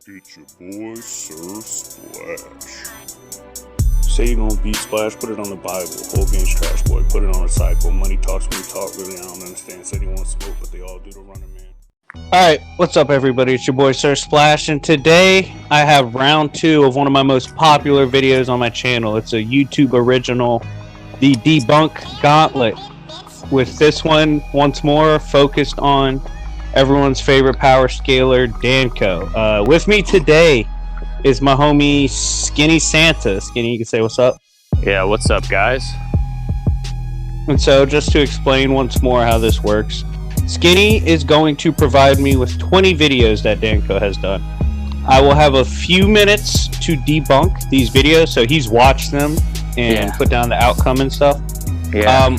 It's your boy, Sir Splash. Say you're gonna beat Splash, put it on the Bible. Whole game's trash, boy, put it on a cycle. Money talks, me talk, really I don't understand. Said he wants smoke, but they all do the running man. Alright, what's up everybody? It's your boy Sir Splash, and today I have round 2 of one of my most popular videos on my channel. It's a YouTube original, the Debunk Gauntlet. With this one, once more, focused on everyone's favorite power scaler, DanCo. With me today is my homie Skinny Santa. Skinny, you can say what's up. Yeah, what's up, guys? And so, just to explain once more how this works, Skinny is going to provide me with 20 videos that DanCo has done. I will have a few minutes to debunk these videos, so he's watched them and put down the outcome and stuff. Yeah.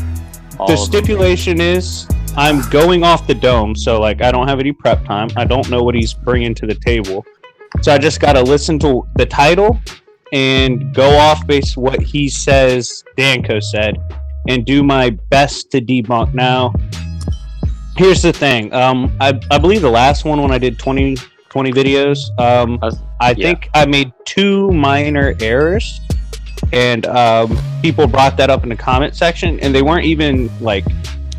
The stipulation is I'm going off the dome, so like I don't have any prep time. I don't know what he's bringing to the table. So I just got to listen to the title and go off based on what he says DanCo said and do my best to debunk. Now, here's the thing. I believe the last one when I did 20 videos, I think I made 2 minor errors. And people brought that up in the comment section, and they weren't even like,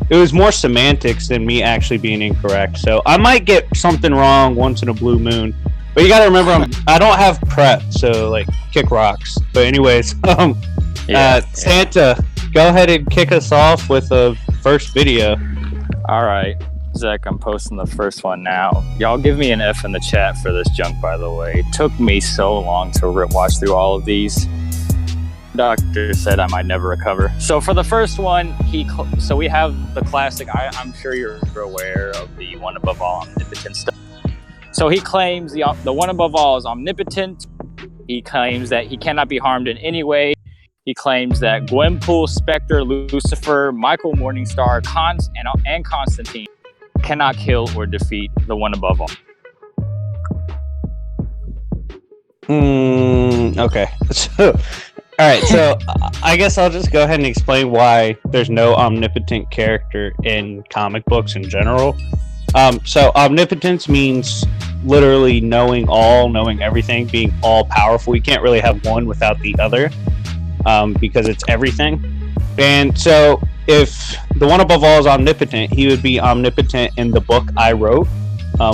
it was more semantics than me actually being incorrect. So I might get something wrong once in a blue moon, but you got to remember I don't have prep, so like kick rocks. But anyways, Santa, go ahead and kick us off with the first video. All right, Zach, I'm posting the first one now. Y'all give me an F in the chat for this junk, by the way. It took me so long to watch through all of these. Doctor said I might never recover. So for the first one, so we have the classic. I'm sure you're aware of the one above all omnipotent stuff. So he claims the one above all is omnipotent. He claims that he cannot be harmed in any way. He claims that Gwenpool, Spectre, Lucifer, Michael Morningstar, and Constantine cannot kill or defeat the one above all. Okay. All right, so I guess I'll just go ahead and explain why there's no omnipotent character in comic books in general. So omnipotence means literally knowing all, knowing everything, being all powerful. You can't really have one without the other because it's everything. And so if the one above all is omnipotent, he would be omnipotent in the book I wrote,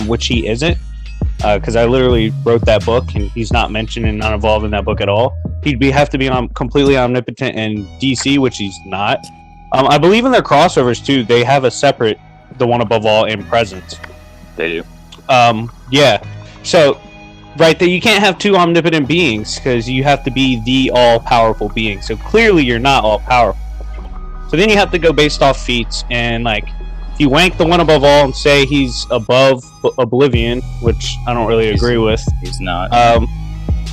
which he isn't. Because I literally wrote that book and he's not mentioned and not involved in that book at all. He'd have to be completely omnipotent in DC, which he's not. I believe in their crossovers too. They have a separate the one above all in presence. They do. Yeah. So right there, you can't have 2 omnipotent beings because you have to be the all-powerful being. So clearly you're not all-powerful. So then you have to go based off feats, and like if you wank the one above all and say he's above Oblivion, which I don't really agree with. He's not.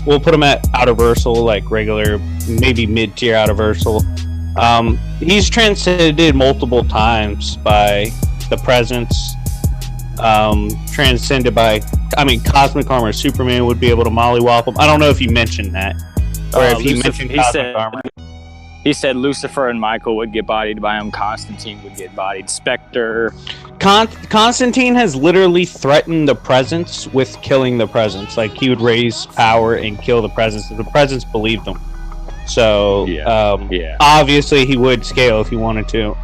We'll put him at Outerversal, like regular, maybe mid-tier Outerversal. He's transcended multiple times by the presence. Transcended by, Cosmic Armor. Superman would be able to mollywop him. I don't know if you mentioned that. Or if you mentioned Cosmic Armor. He said Lucifer and Michael would get bodied by him. Constantine would get bodied. Spectre. Constantine has literally threatened the presence with killing the presence. Like, he would raise power and kill the presence if the presence believed him. So, obviously he would scale if he wanted to.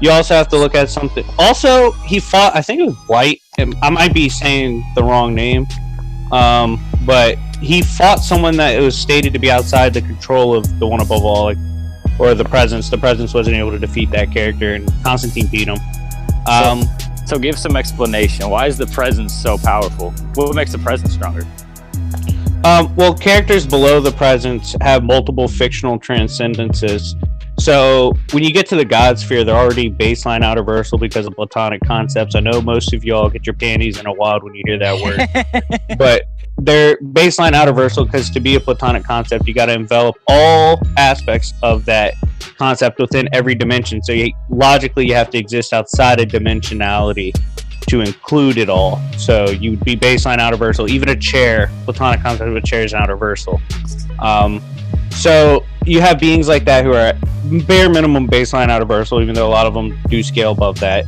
You also have to look at something. Also, he fought, I think it was White. I might be saying the wrong name. But he fought someone that it was stated to be outside the control of the one above all, or the presence. The presence wasn't able to defeat that character, and Constantine beat him. So give some explanation. Why is the presence so powerful? What makes the presence stronger? Well, characters below the presence have multiple fictional transcendences. So when you get to the God Sphere, they're already baseline Outerversal because of platonic concepts. I know most of y'all get your panties in a wad when you hear that word, but they're baseline Outerversal because to be a platonic concept, you got to envelop all aspects of that concept within every dimension. So logically, you have to exist outside of dimensionality to include it all. So you would be baseline Outerversal. Even a chair, platonic concept of a chair is Outerversal. So you have beings like that who are bare minimum baseline Outerversal, even though a lot of them do scale above that.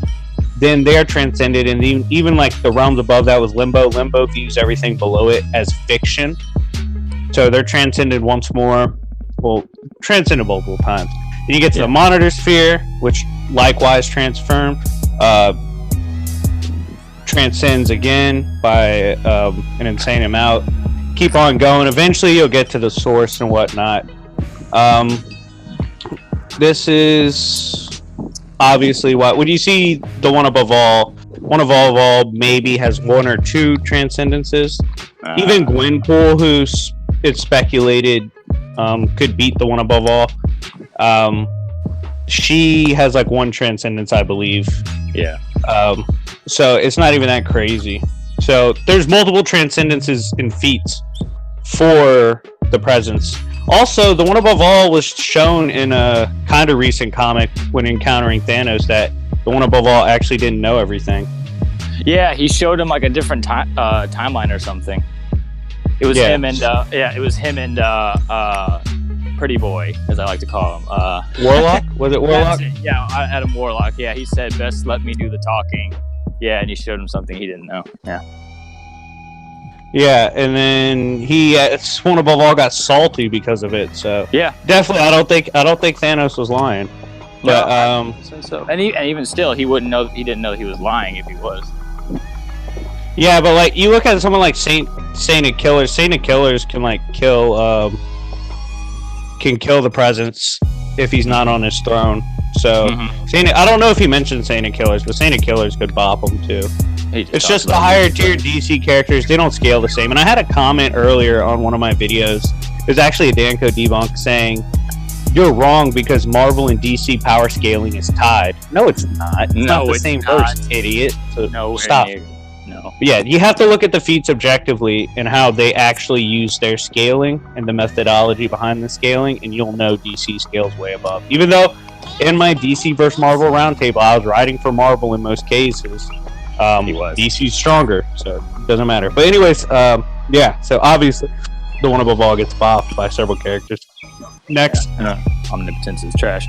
then they are transcended, and even like the realms above that was limbo. Limbo views everything below it as fiction, so they're transcended once more. Well, transcended multiple times. Then you get to the monitor sphere, which likewise transcends again by an insane amount. Keep on going. Eventually, you'll get to the source and whatnot. This is obviously what would you see the one above all. One of all maybe has one or two transcendences. Even Gwenpool, who's it's speculated could beat the one above all. She has like one transcendence, I believe. Yeah. So it's not even that crazy. So there's multiple transcendences and feats for the presence. Also, the one above all was shown in a kind of recent comic when encountering Thanos that the one above all actually didn't know everything. Yeah, he showed him like a different timeline or something. It was him and it was him and Pretty Boy, as I like to call him. Warlock? Was it Warlock? Yeah, Adam Warlock. Yeah, he said, "Best let me do the talking." Yeah, and he showed him something he didn't know. Yeah. Yeah, and then one above all got salty because of it. So yeah, definitely, I don't think Thanos was lying. But so. And even still, he wouldn't know. He didn't know he was lying if he was. Yeah, but like you look at someone like Saint of Killers. Saint of Killers can like kill the presence if he's not on his throne. So I don't know if he mentioned Saint of Killers, but Saint of Killers could bop him too. It's just the higher tier DC characters, they don't scale the same. And I had a comment earlier on one of my videos. It was actually a DanCo debunk saying, "You're wrong because Marvel and DC power scaling is tied." No, it's not. It's not the same verse, idiot. So no, stop. No. Yeah, you have to look at the feats objectively and how they actually use their scaling and the methodology behind the scaling, and you'll know DC scales way above. Even though in my DC versus Marvel roundtable, I was writing for Marvel in most cases. DC's stronger, so it doesn't matter. But anyways, so obviously the one above all gets bopped by several characters. Next. Omnipotence is trash.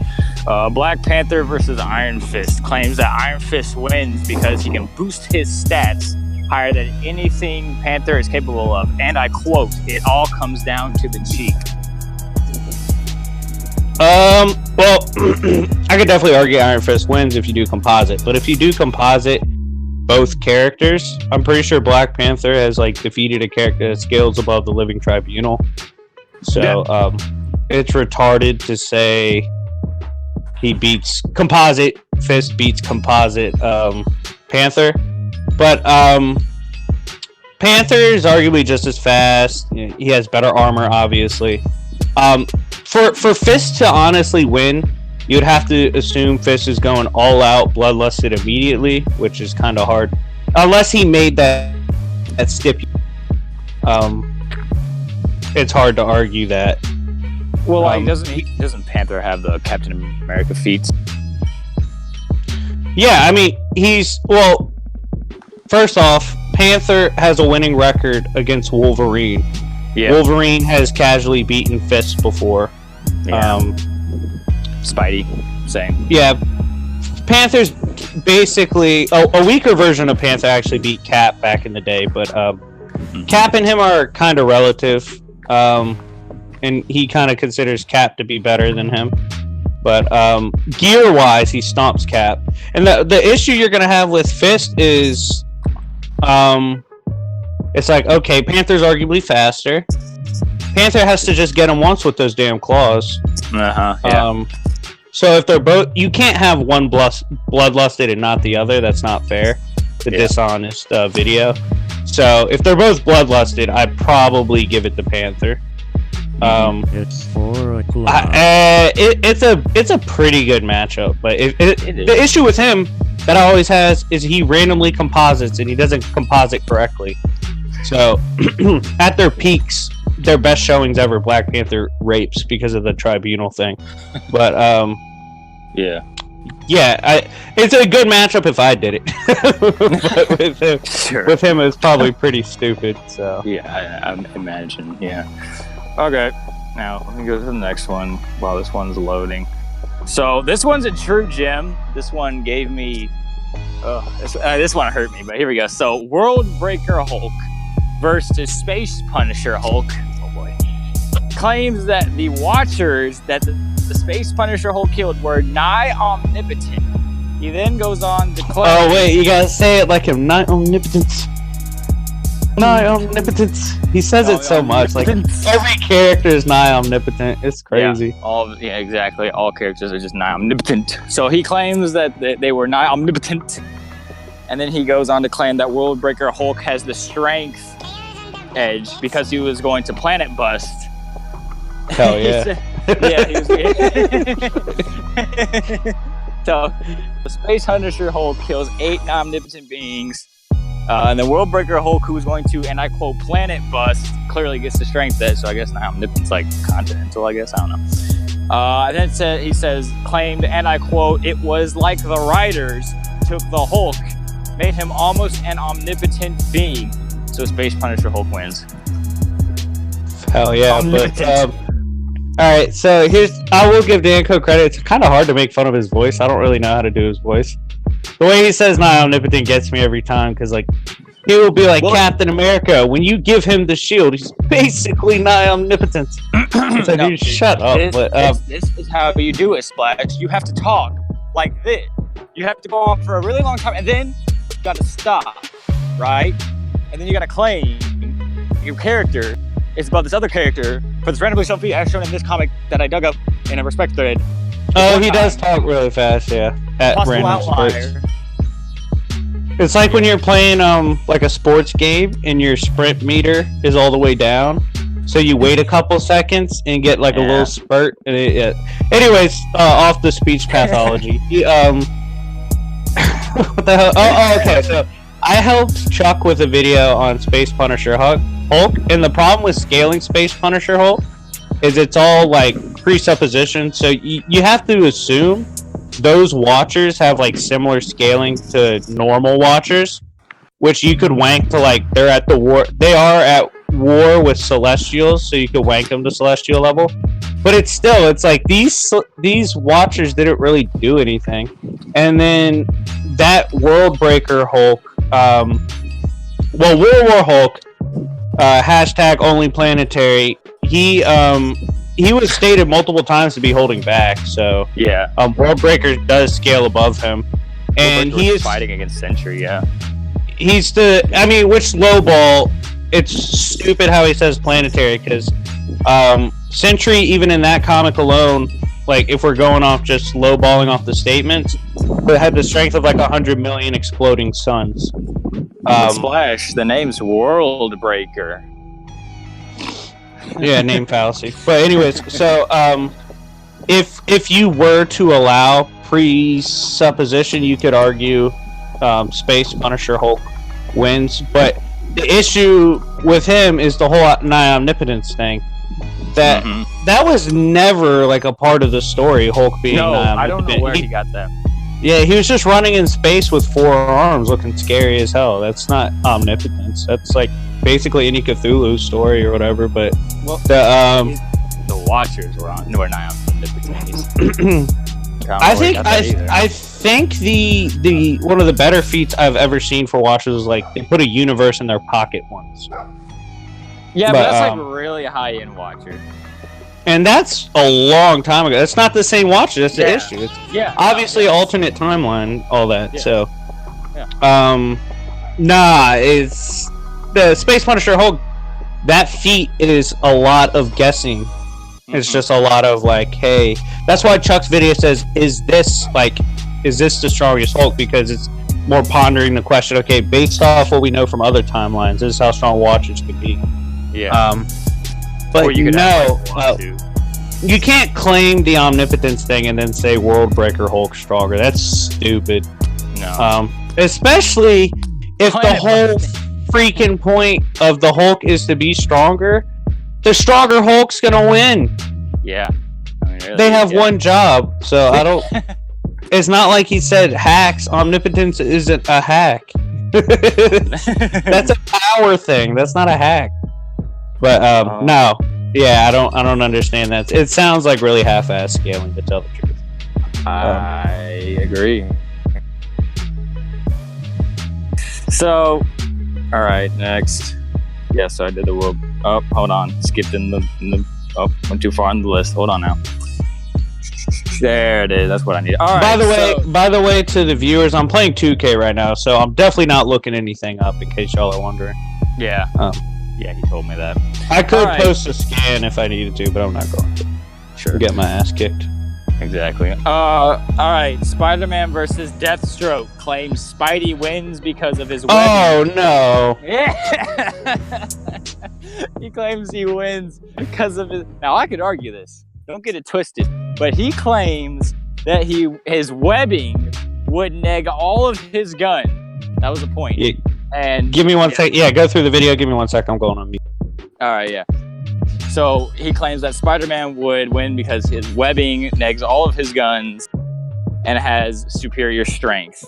Black Panther versus Iron Fist claims that Iron Fist wins because he can boost his stats higher than anything Panther is capable of. And I quote, "It all comes down to the cheek." Well, I could definitely argue Iron Fist wins if you do composite. But if you do composite both characters, I'm pretty sure Black Panther has like defeated a character that scales above the Living Tribunal. So, it's retarded to say he beats composite Fist beats composite Panther, but Panther is arguably just as fast. He has better armor, obviously. For Fist to honestly win, you would have to assume Fist is going all out, bloodlusted immediately, which is kind of hard, unless he made that stipulation. It's hard to argue that. Well, like, doesn't Panther have the Captain America feats? Yeah, I mean, first off, Panther has a winning record against Wolverine. Yeah. Wolverine has casually beaten Fist before. Yeah. Spidey, same. Yeah, Panther's basically a weaker version of Panther actually beat Cap back in the day, but Cap and him are kind of relative. And he kind of considers Cap to be better than him. But gear-wise, he stomps Cap. And the issue you're going to have with Fist is... it's like, okay, Panther's arguably faster. Panther has to just get him once with those damn claws. Yeah. So if they're both... You can't have one bloodlusted and not the other. That's not fair. It's a dishonest video. So if they're both bloodlusted, I'd probably give it to Panther. It's 4 o'clock. It's a pretty good matchup, but the issue with him that I always has is he randomly composites and he doesn't composite correctly. So at their peaks, their best showings ever, Black Panther rapes because of the tribunal thing. But it's a good matchup if I did it. But with him, it's probably pretty stupid. So yeah, I imagine. Yeah. Okay, now let me go to the next one while this one's loading. So this one's a true gem. This one gave me This one hurt me, but here we go. So, World Breaker Hulk versus Space Punisher Hulk. Oh boy. Claims that the Watchers that the Space Punisher Hulk killed were nigh omnipotent. He then goes on to claim. Oh wait, you gotta say it like him. Nigh omnipotence. Nigh omnipotence. He says it so much. Like every character is nigh omnipotent. It's crazy. Yeah, exactly. All characters are just nigh omnipotent. So he claims that they were nigh omnipotent, and then he goes on to claim that World Breaker Hulk has the strength edge because he was going to planet bust. Hell yeah. He was. So the Space Punisher Hulk kills 8 omnipotent beings. And the World Breaker Hulk, who was going to, and I quote, planet bust, clearly gets the strength edge. So I guess now omnipotent's like continental, I guess. I don't know. And then he says, claimed, and I quote, it was like the writers took the Hulk, made him almost an omnipotent being. So Space Punisher Hulk wins. Hell yeah. But, alright, so I will give DanCo credit. It's kind of hard to make fun of his voice. I don't really know how to do his voice. The way he says nigh omnipotent gets me every time, because like he will be like Captain America. When you give him the shield, he's basically nigh omnipotent. So no, dude, shut up. This is how you do it, Splash. You have to talk like this. You have to go on for a really long time, and then you got to stop, right? And then you got to claim your character is about this other character for this randomly shown feat as shown in this comic that I dug up in a respect thread. Oh, he does talk really fast, yeah. At possible random outlier. sports. It's like when you're playing like a sports game and your sprint meter is all the way down, so you wait a couple seconds and get like a little spurt. And anyways, off the speech pathology. What the hell? Oh, okay. So I helped Chuck with a video on Space Punisher Hulk, and the problem with scaling Space Punisher Hulk is it's all like presupposition. So you have to assume those Watchers have like similar scaling to normal Watchers, which you could wank to like they are at war with Celestials, so you could wank them to Celestial level. But it's like these Watchers didn't really do anything. And then that World Breaker Hulk, World War Hulk, hashtag only planetary. He was stated multiple times to be holding back. So yeah, World Breaker does scale above him, and he is fighting against Sentry. Yeah, he's which lowball. It's stupid how he says planetary because Sentry, even in that comic alone, like if we're going off just lowballing off the statements, but had the strength of like 100 million exploding suns. Splash. The name's World Breaker. Yeah, name fallacy. But anyways, so if you were to allow presupposition, you could argue Space Punisher Hulk wins. But the issue with him is the whole nigh omnipotence thing. That was never like a part of the story. Hulk being nigh omnipotent. I don't know where he got that. Yeah, he was just running in space with 4 arms, looking scary as hell. That's not omnipotence. That's like basically any Cthulhu story or whatever. But the Watchers were nigh omnipotent. I think the one of the better feats I've ever seen for Watchers is like they put a universe in their pocket once. Yeah, but that's like really high-end Watcher. And that's a long time ago. That's not the same Watcher. That's the issue. It's obviously alternate timeline, all that. Yeah. So, it's the Space Punisher Hulk. That feat is a lot of guessing. It's just a lot of like, hey, that's why Chuck's video says, is this the strongest Hulk? Because it's more pondering the question. Okay, based off what we know from other timelines, this is how strong Watchers could be. Yeah. But you can't claim the omnipotence thing and then say World Breaker Hulk stronger. That's stupid. No. Especially if the whole freaking point of the Hulk is to be stronger. The stronger Hulk's gonna win. Yeah. Really, they have one job, so I don't. It's not like he said hacks. Omnipotence isn't a hack. That's a power thing. That's not a hack. But no, yeah, I don't understand that. It sounds like really half-ass scaling, to tell the truth. I agree. So, all right, next. Yeah, so I did the whoop. Oh, hold on. Skipped in the. Oh, went too far on the list. Hold on now. There it is. That's what I need. All right. By the way, to the viewers, I'm playing 2K right now, so I'm definitely not looking anything up in case y'all are wondering. Yeah. Yeah, he told me that. I could post a scan if I needed to, but I'm not going to. Sure. Get my ass kicked. Exactly. All right. Spider-Man versus Deathstroke claims Spidey wins because of his webbing. Oh no! Yeah. He claims he wins because of his. Now I could argue this. Don't get it twisted. But he claims that his webbing would neg all of his gun. That was the point. Yeah. And give me one sec. Yeah, go through the video. Give me 1 sec. I'm going on mute. All right. Yeah. So he claims that Spider-Man would win because his webbing negs all of his guns and has superior strength.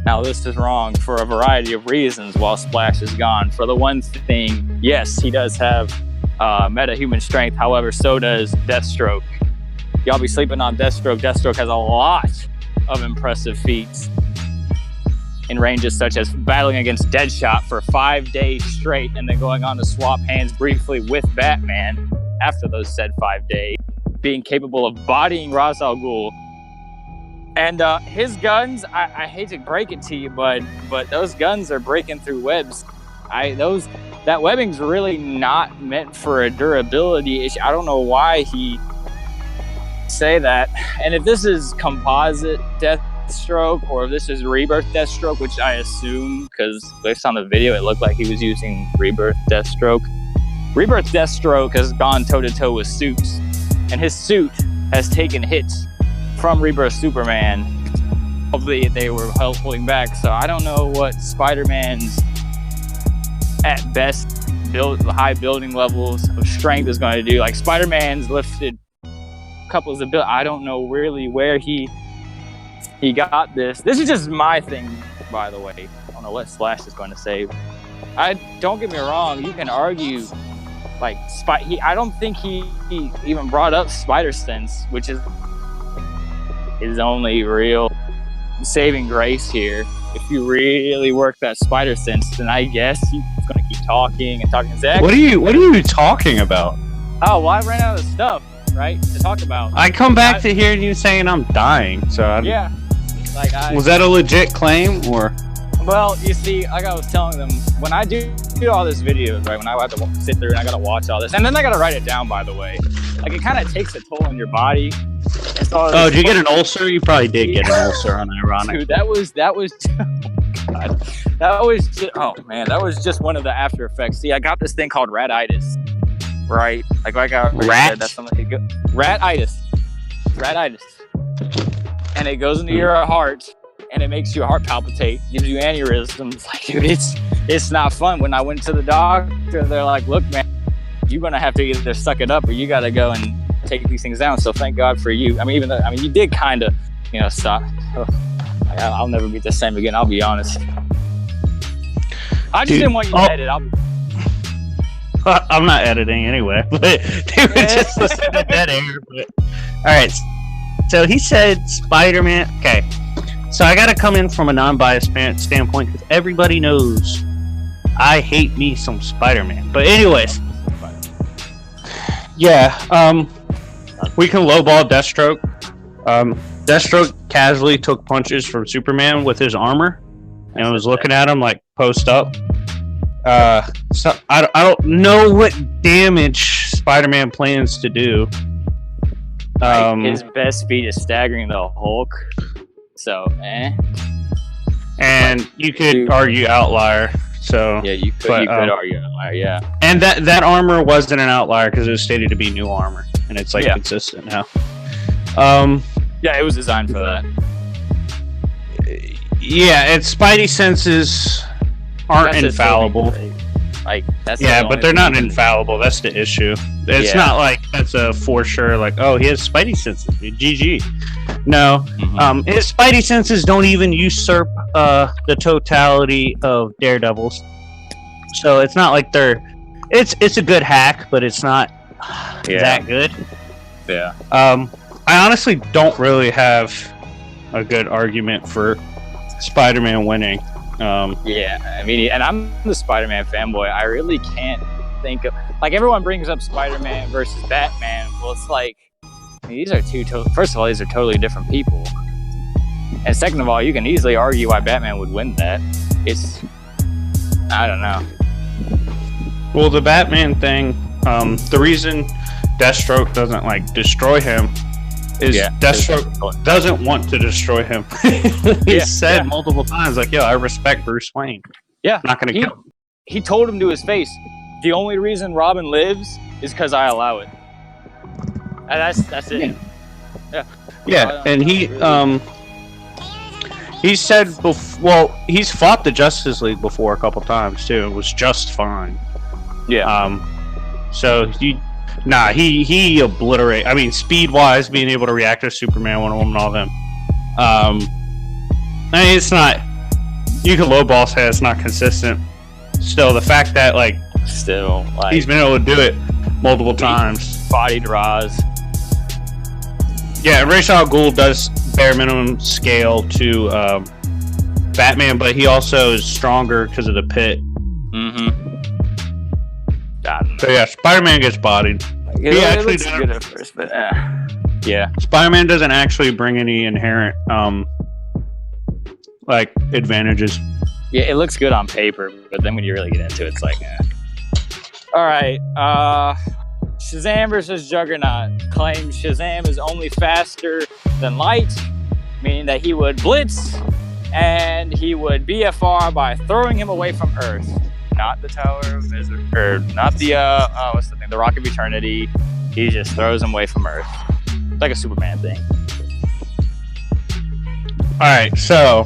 Now, this is wrong for a variety of reasons while Splash is gone. For the one thing, yes, he does have meta-human strength. However, so does Deathstroke. Y'all be sleeping on Deathstroke. Deathstroke has a lot of impressive feats in ranges such as battling against Deadshot for 5 days straight and then going on to swap hands briefly with Batman after those said 5 days, being capable of bodying Ra's al Ghul. And his guns, I hate to break it to you, but those guns are breaking through webs. That webbing's really not meant for a durability issue. I don't know why he say that. And if this is composite Deathstroke or if this is Rebirth Deathstroke, which I assume, because based on the video it looked like he was using Rebirth Deathstroke. Rebirth Deathstroke has gone toe-to-toe with suits, and his suit has taken hits from Rebirth Superman. Hopefully they were holding back, so I don't know what Spider-Man's at best high building levels of strength is going to do. Like Spider-Man's lifted couples of I don't know really where he got this. This is just my thing, by the way. I don't know what Slash is going to say. Don't get me wrong. You can argue, like I don't think he even brought up Spider Sense, which is his only real saving grace here. If you really work that Spider Sense, then I guess he's going to keep talking and talking. Zach, what are you talking about? Oh, well, I ran out of stuff, right, to talk about. I come back to hearing you saying I'm dying, so yeah. Was that a legit claim, or? Well, you see, like I was telling them, when I do all this videos, right, when I have to sit there and I gotta watch all this, and then I gotta write it down, by the way. Like, it kind of takes a toll on your body. Oh, did you get an ulcer? You probably did get an ulcer, unironic. Dude, that was God. That was just one of the after effects. See, I got this thing called ratitis, right? Like I said, that's something ratitis. And it goes into your heart, and it makes your heart palpitate, gives you aneurysms. Like, dude, it's not fun. When I went to the doctor, they're like, "Look, man, you're gonna have to either suck it up, or you gotta go and take these things down." So thank God for you. I mean, you did kind of, stop. I'll never be the same again. I'll be honest. I just didn't want you to edit. I'm not editing anyway, but they were just listening to dead air. But all right. So he said Spider-Man. Okay, so I got to come in from a non-biased standpoint because everybody knows I hate me some Spider-Man. But anyways, yeah, we can lowball Deathstroke. Deathstroke casually took punches from Superman with his armor, and was looking at him like post up. So I don't know what damage Spider-Man plans to do. His best feat is staggering the Hulk. So, And you could argue outlier. So yeah, you could argue outlier. Yeah. And that armor wasn't an outlier because it was stated to be new armor, and it's consistent now. Yeah, it was designed for that. Yeah, and Spidey senses aren't infallible. But they're not infallible. That's the issue. It's not like that's a for sure. Like, oh, he has Spidey senses. GG. No, his Spidey senses don't even usurp the totality of Daredevil's. So it's not like they're. It's a good hack, but it's not that good. Yeah. I honestly don't really have a good argument for Spider-Man winning. Yeah, I mean, and I'm the Spider-Man fanboy. I really can't think of like everyone brings up Spider-Man versus Batman. Well, it's like I mean, these are first of all, these are totally different people, and second of all, you can easily argue why Batman would win that. I don't know. Well, the Batman thing, the reason Deathstroke doesn't like destroy him is Deathstroke doesn't want to destroy him. He said multiple times, like, "Yo, I respect Bruce Wayne. Yeah, not gonna kill him." He told him to his face, "The only reason Robin lives is because I allow it." And that's it. Yeah, and he said, well, he's fought the Justice League before a couple times too. It was just fine. Yeah. So he obliterate. I mean, speed wise, being able to react to Superman, Wonder Woman, all them. I mean, it's not. You can lowball say it's not consistent. Still, the fact that he's been able to do it multiple times. Bodied Roz. Yeah, Ra's al Ghul does bare minimum scale to Batman, but he also is stronger because of the pit. So yeah, Spider-Man gets bodied. He actually looks good at first, but yeah. Spider-Man doesn't actually bring any inherent advantages. Yeah, it looks good on paper, but then when you really get into it, it's like, All right, Shazam versus Juggernaut claims Shazam is only faster than light, meaning that he would blitz and he would BFR by throwing him away from Earth. Not the Tower of Misery, or not the, what's the thing, the Rock of Eternity. He just throws him away from Earth. It's like a Superman thing. Alright, so,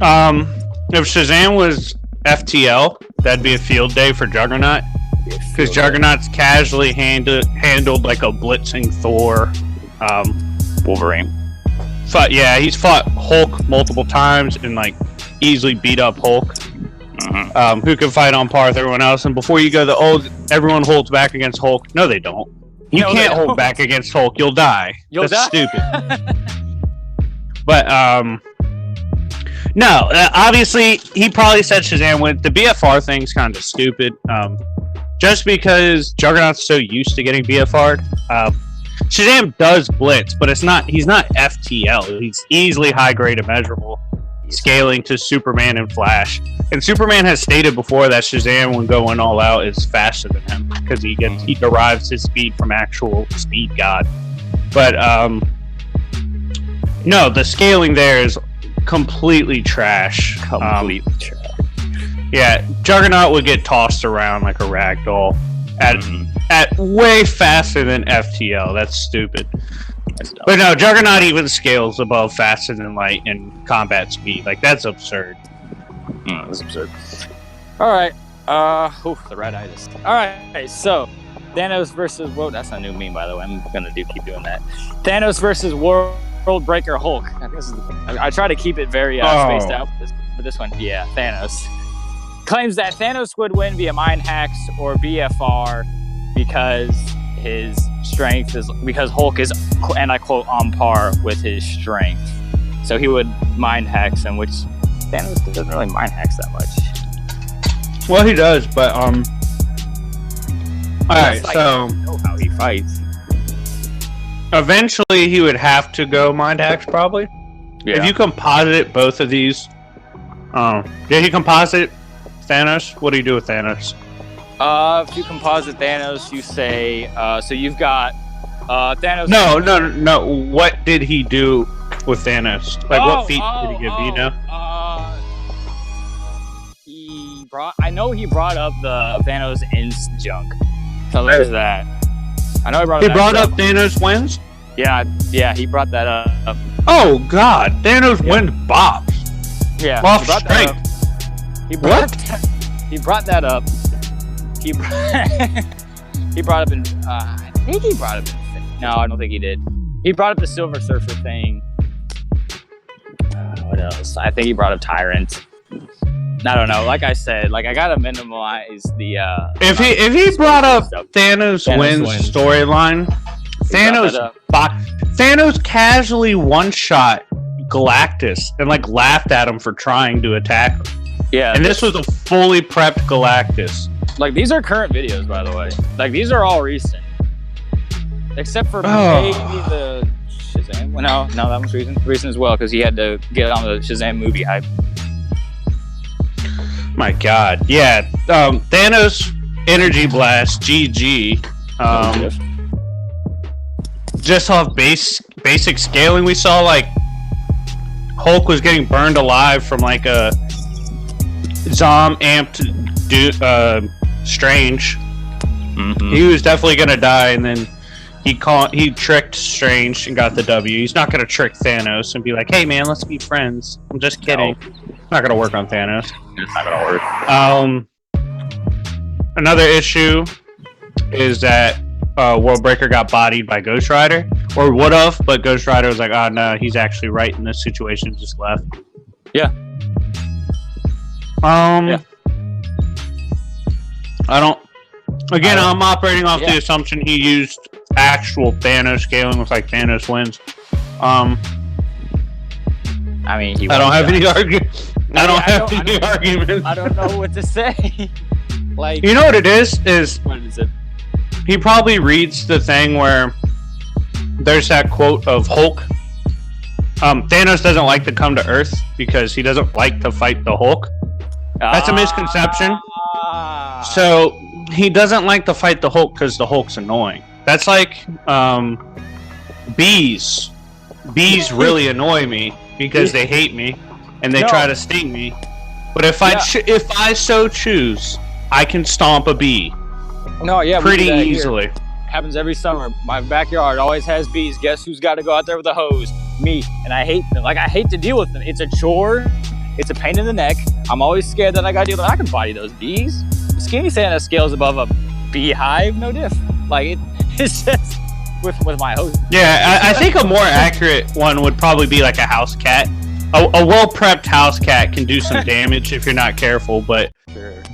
if Shazam was FTL, that'd be a field day for Juggernaut. Because Juggernaut's casually handled like a blitzing Thor, Wolverine. He's fought Hulk multiple times and like easily beat up Hulk. Who can fight on par with everyone else. And before you go, everyone holds back against Hulk. No, they don't. You can't hold back against Hulk. You'll die. That's stupid. But no, obviously he probably said Shazam went. The BFR thing's kind of stupid. Just because Juggernaut's so used to getting BFR'd. Shazam does blitz, but he's not FTL. He's easily high grade immeasurable, scaling to Superman and Flash. And Superman has stated before that Shazam, when going all out, is faster than him because he derives his speed from actual speed god. But no, the scaling there is completely trash. Completely trash. Yeah, Juggernaut would get tossed around like a rag doll at way faster than FTL. That's stupid. But no, Juggernaut even scales above faster than light in combat speed. Like, that's absurd. That's absurd. All right. The red-itis. All right, so Thanos versus... Whoa, that's a new meme, by the way. I'm going to keep doing that. Thanos versus World Breaker Hulk. I try to keep it very spaced out for this one. Yeah, Thanos. Claims that Thanos would win via mind hacks or BFR because his strength is... Because Hulk is, and I quote, on par with his strength. So he would mind hacks, in which Thanos doesn't really mind hacks that much. Well, he does, but alright, so I know how he fights. Eventually he would have to go mind hacks, probably. Yeah. If you composite both of these, did he composite Thanos? What do you do with Thanos? If you composite Thanos, you say so you've got Thanos. No. What did he do with Thanos? Like, what feat did he give? You know? I know he brought up the Thanos Inst junk. So there's that. I know he brought up Thanos wins? Yeah, he brought that up. Oh god, Thanos wins bops. Yeah. Off strength. He brought that up. He brought up in I think he brought up in, no, I don't think he did. He brought up the Silver Surfer thing. What else? I think he brought up Tyrant. I don't know. Like I said, I gotta minimize the. If he brought up Thanos wins storyline, Thanos casually one shot Galactus and like laughed at him for trying to attack him. Yeah, And this was a fully prepped Galactus. like these are current videos, by the way. Like these are all recent, except for maybe the Shazam. Well, no, that was recent as well because he had to get on the Shazam movie hype. My God, yeah. Thanos Energy Blast, GG. Just off basic scaling, we saw like Hulk was getting burned alive from like a Zom amped Strange. Mm-hmm. He was definitely gonna die, and then he tricked Strange and got the W. He's not gonna trick Thanos and be like, "Hey man, let's be friends." I'm just kidding. It's not gonna work on Thanos. It's not gonna work. Another issue is that Worldbreaker got bodied by Ghost Rider, or would have, but Ghost Rider was like, "Oh no, he's actually right in this situation." Just left. Yeah. I don't. Again, I'm operating off the assumption he used actual Thanos scaling. Looks like Thanos wins. I mean, I don't have any argument. I don't have any argument. I don't know what to say. Like, you know what it is? What is it? He probably reads the thing where there's that quote of Hulk. Thanos doesn't like to come to Earth because he doesn't like to fight the Hulk. That's a misconception. So he doesn't like to fight the Hulk because the Hulk's annoying. That's like bees. Bees really annoy me because they hate me and they try to sting me. But if I so choose, I can stomp a bee. No, yeah, pretty easily. Here. Happens every summer. My backyard always has bees. Guess who's got to go out there with a hose? Me. And I hate them. Like, I hate to deal with them. It's a chore. It's a pain in the neck. I'm always scared that I got to deal with them. I can body those bees. Skinny Santa scales above a beehive, no diff. Like, it's just with my hose. Yeah, I think a more accurate one would probably be like a house cat. A well-prepped house cat can do some damage if you're not careful, but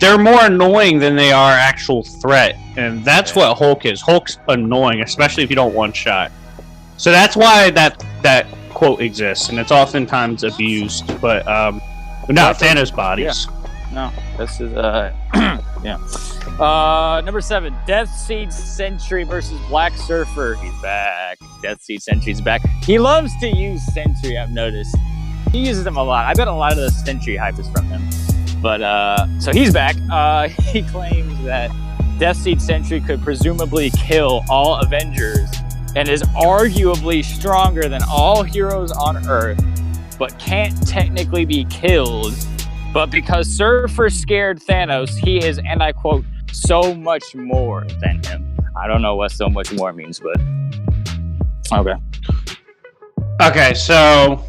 they're more annoying than they are actual threat, and that's what Hulk is. Hulk's annoying, especially if you don't one-shot. So that's why that quote exists, and it's oftentimes abused, but not Thanos bodies. No, this is number 7, Deathseed Sentry versus Black Surfer. He's back. Deathseed Sentry's back. He loves to use Sentry, I've noticed. He uses them a lot. I bet a lot of the Sentry hype is from him. But, so he's back. He claims that Deathseed Sentry could presumably kill all Avengers and is arguably stronger than all heroes on Earth, but can't technically be killed. But because Surfer scared Thanos, he is, and I quote, so much more than him. I don't know what so much more means, but okay. Okay, so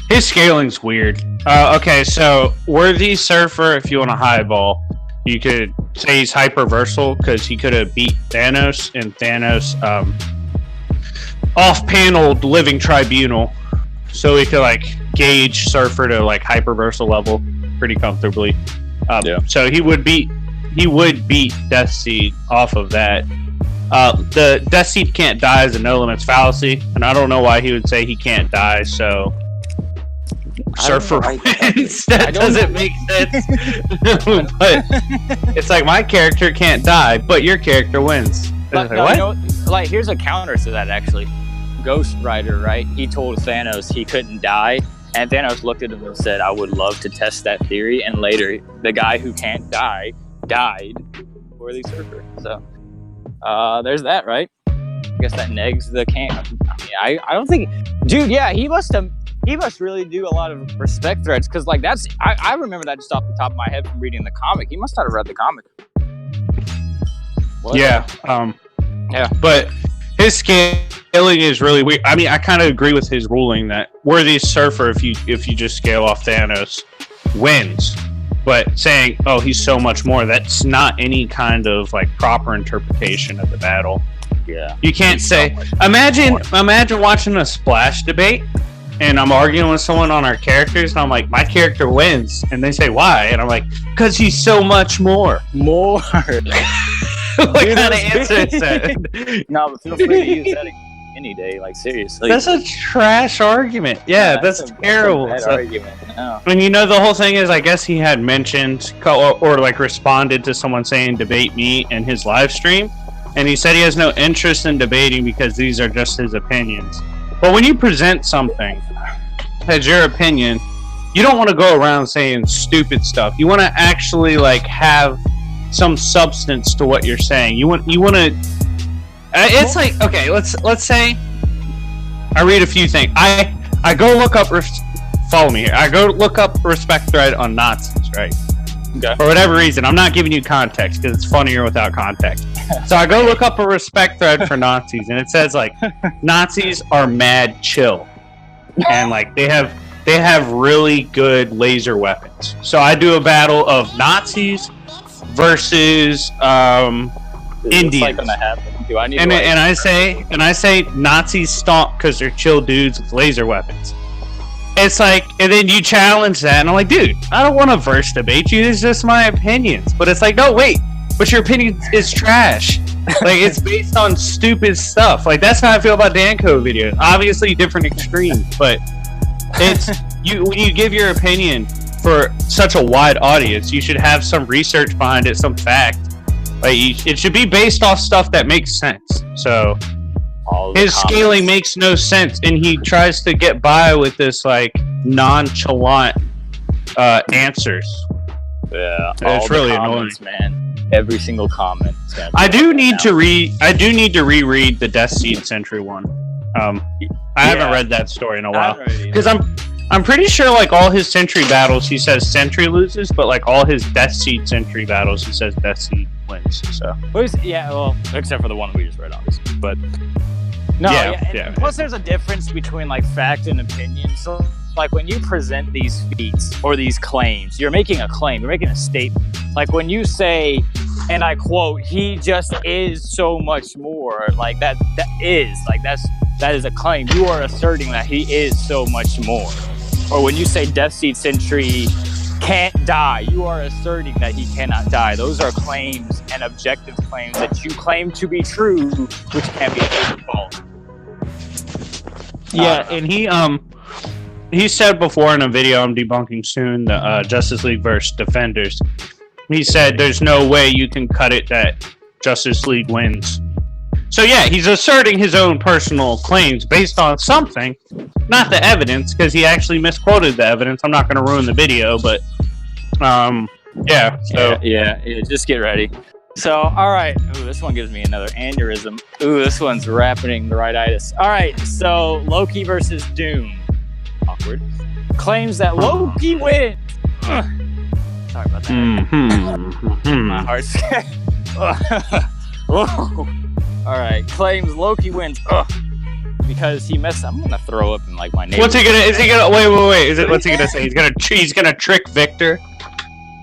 his scaling's weird. Okay, so Worthy Surfer, if you want a highball, you could say he's hyperversal because he could have beat Thanos, and Thanos off-paneled Living Tribunal, so he could like gauge Surfer to like hyperversal level pretty comfortably. So he would beat Deathseed off of that. The Deathseed can't die is a no limits fallacy, and I don't know why he would say he can't die. So Surfer wins. That doesn't make sense. But it's like my character can't die, but your character wins. But, like, no, what? you know, like here's a counter to that actually. Ghost Rider, right? He told Thanos he couldn't die, and Thanos looked at him and said, "I would love to test that theory." And later, the guy who can't die died for the Surfer. So there's that, right? I guess that negs the can't. I don't think, dude. Yeah, he must really do a lot of respect threads because like that's I remember that just off the top of my head from reading the comic. He must not have read the comic. What? Yeah. Yeah. But his scaling is really weird. I mean, I kind of agree with his ruling that Worthy Surfer, if you just scale off Thanos, wins. But saying, oh, he's so much more, that's not any kind of like proper interpretation of the battle. Yeah. You can't say. Imagine watching a Splash debate, and I'm arguing with someone on our characters, and I'm like, my character wins, and they say why, and I'm like, because he's so much more. More. What kind of answer is that? No, but feel free to use that. any day. Like seriously, That's a trash argument. Yeah, that's terrible. That's a bad argument. No. And the whole thing is, I guess he had mentioned or like responded to someone saying debate me in his live stream, and he said he has no interest in debating because these are just his opinions. But when you present something as your opinion, you don't want to go around saying stupid stuff. You want to actually like have some substance to what you're saying. You want to. It's like, okay, let's say I read a few things. I go look up. Follow me here. I go look up a respect thread on Nazis, right? Okay. For whatever reason, I'm not giving you context because it's funnier without context. So I go look up a respect thread for Nazis, and it says like Nazis are mad chill, and like they have really good laser weapons. So I do a battle of Nazis versus Indians. Like gonna happen. Do I need and to, I say Nazis stomp because they're chill dudes with laser weapons. It's like, and then you challenge that, and I'm like, dude, I don't want to verse debate you. It's just my opinions. But it's like, no, wait, but your opinion is trash. Like, it's based on stupid stuff. Like, that's how I feel about DanCo videos. Obviously, different extremes, but it's when you give your opinion for such a wide audience, you should have some research behind it, some fact. Like, it should be based off stuff that makes sense. So his scaling makes no sense, and he tries to get by with this like nonchalant answers. Yeah, it's really annoying, man. Every single comment. I do need to reread the Deathstroke Sentry one. I haven't read that story in a while because I'm pretty sure like all his Sentry battles he says Sentry loses, but like all his Deathstroke Sentry battles he says Deathstroke wins. So well, except for the one we just read, obviously, but. No, and plus there's a difference between like fact and opinion. So like when you present these feats or these claims, you're making a claim, you're making a statement. Like when you say, and I quote, he just is so much more, like that is a claim. You are asserting that he is so much more. Or when you say Deathstroke Sentry can't die, you are asserting that he cannot die. Those are claims and objective claims that you claim to be true, which can be false. Yeah, and he said before in a video I'm debunking soon, the Justice League versus Defenders. He said there's no way you can cut it that Justice League wins. So yeah, he's asserting his own personal claims based on something, not the evidence, because he actually misquoted the evidence. I'm not going to ruin the video, but yeah. So yeah, just get ready. So, all right. Ooh, this one gives me another aneurysm. Ooh, this one's rapiding the right-itis. All right, so Loki versus Doom. Awkward. Claims that Loki wins. Sorry about that. My heart's all right. Claims Loki wins. Because he messed. I'm gonna throw up in like my neighbor. What's he gonna? Is he gonna? Wait. What's he gonna say? He's gonna trick Victor.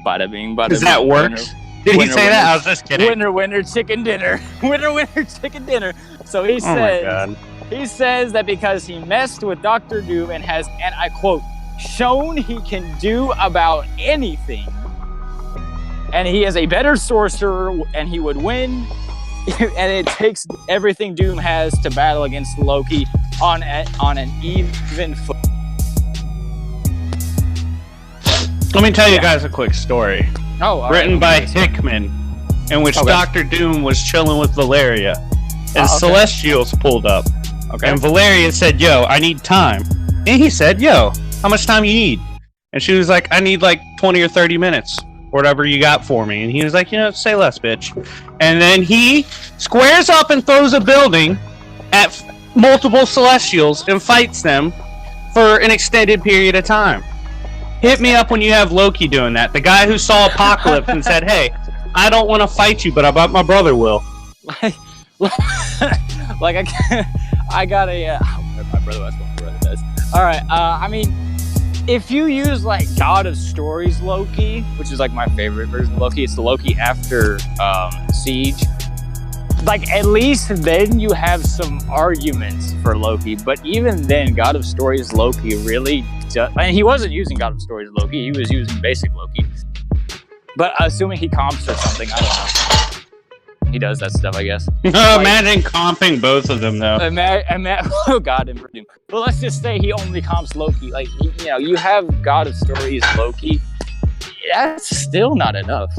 Bada bing, bada bing. Does that work? Did he say that? I was just kidding. Winner, chicken dinner. Winner, chicken dinner. So he says, he says that because he messed with Dr. Doom and has, and I quote, shown he can do about anything, and he is a better sorcerer, and he would win, and it takes everything Doom has to battle against Loki on an even foot. Let me tell you guys a quick story. Written by Hickman, in which Dr. Doom was chilling with Valeria, and Celestials pulled up. And Valeria said, yo, I need time. And he said, yo, how much time you need? And she was like, I need like 20 or 30 minutes, whatever you got for me. And he was like, say less, bitch. And then he squares up and throws a building at multiple Celestials and fights them for an extended period of time. Hit me up when you have Loki doing that. The guy who saw Apocalypse and said, hey, I don't want to fight you, but I bet my brother will. I got a... my brother, that's what my brother does. All right, I mean, if you use, like, God of Stories Loki, which is, like, my favorite version of Loki, it's the Loki after Siege. Like, at least then you have some arguments for Loki, but even then, God of Stories Loki really... and he wasn't using God of Stories Loki, he was using basic Loki. But assuming he comps or something, I don't know. He does that stuff, I guess. Imagine comping both of them, though. Oh God, and Doom. Well, let's just say he only comps Loki. Like, you have God of Stories Loki. That's still not enough.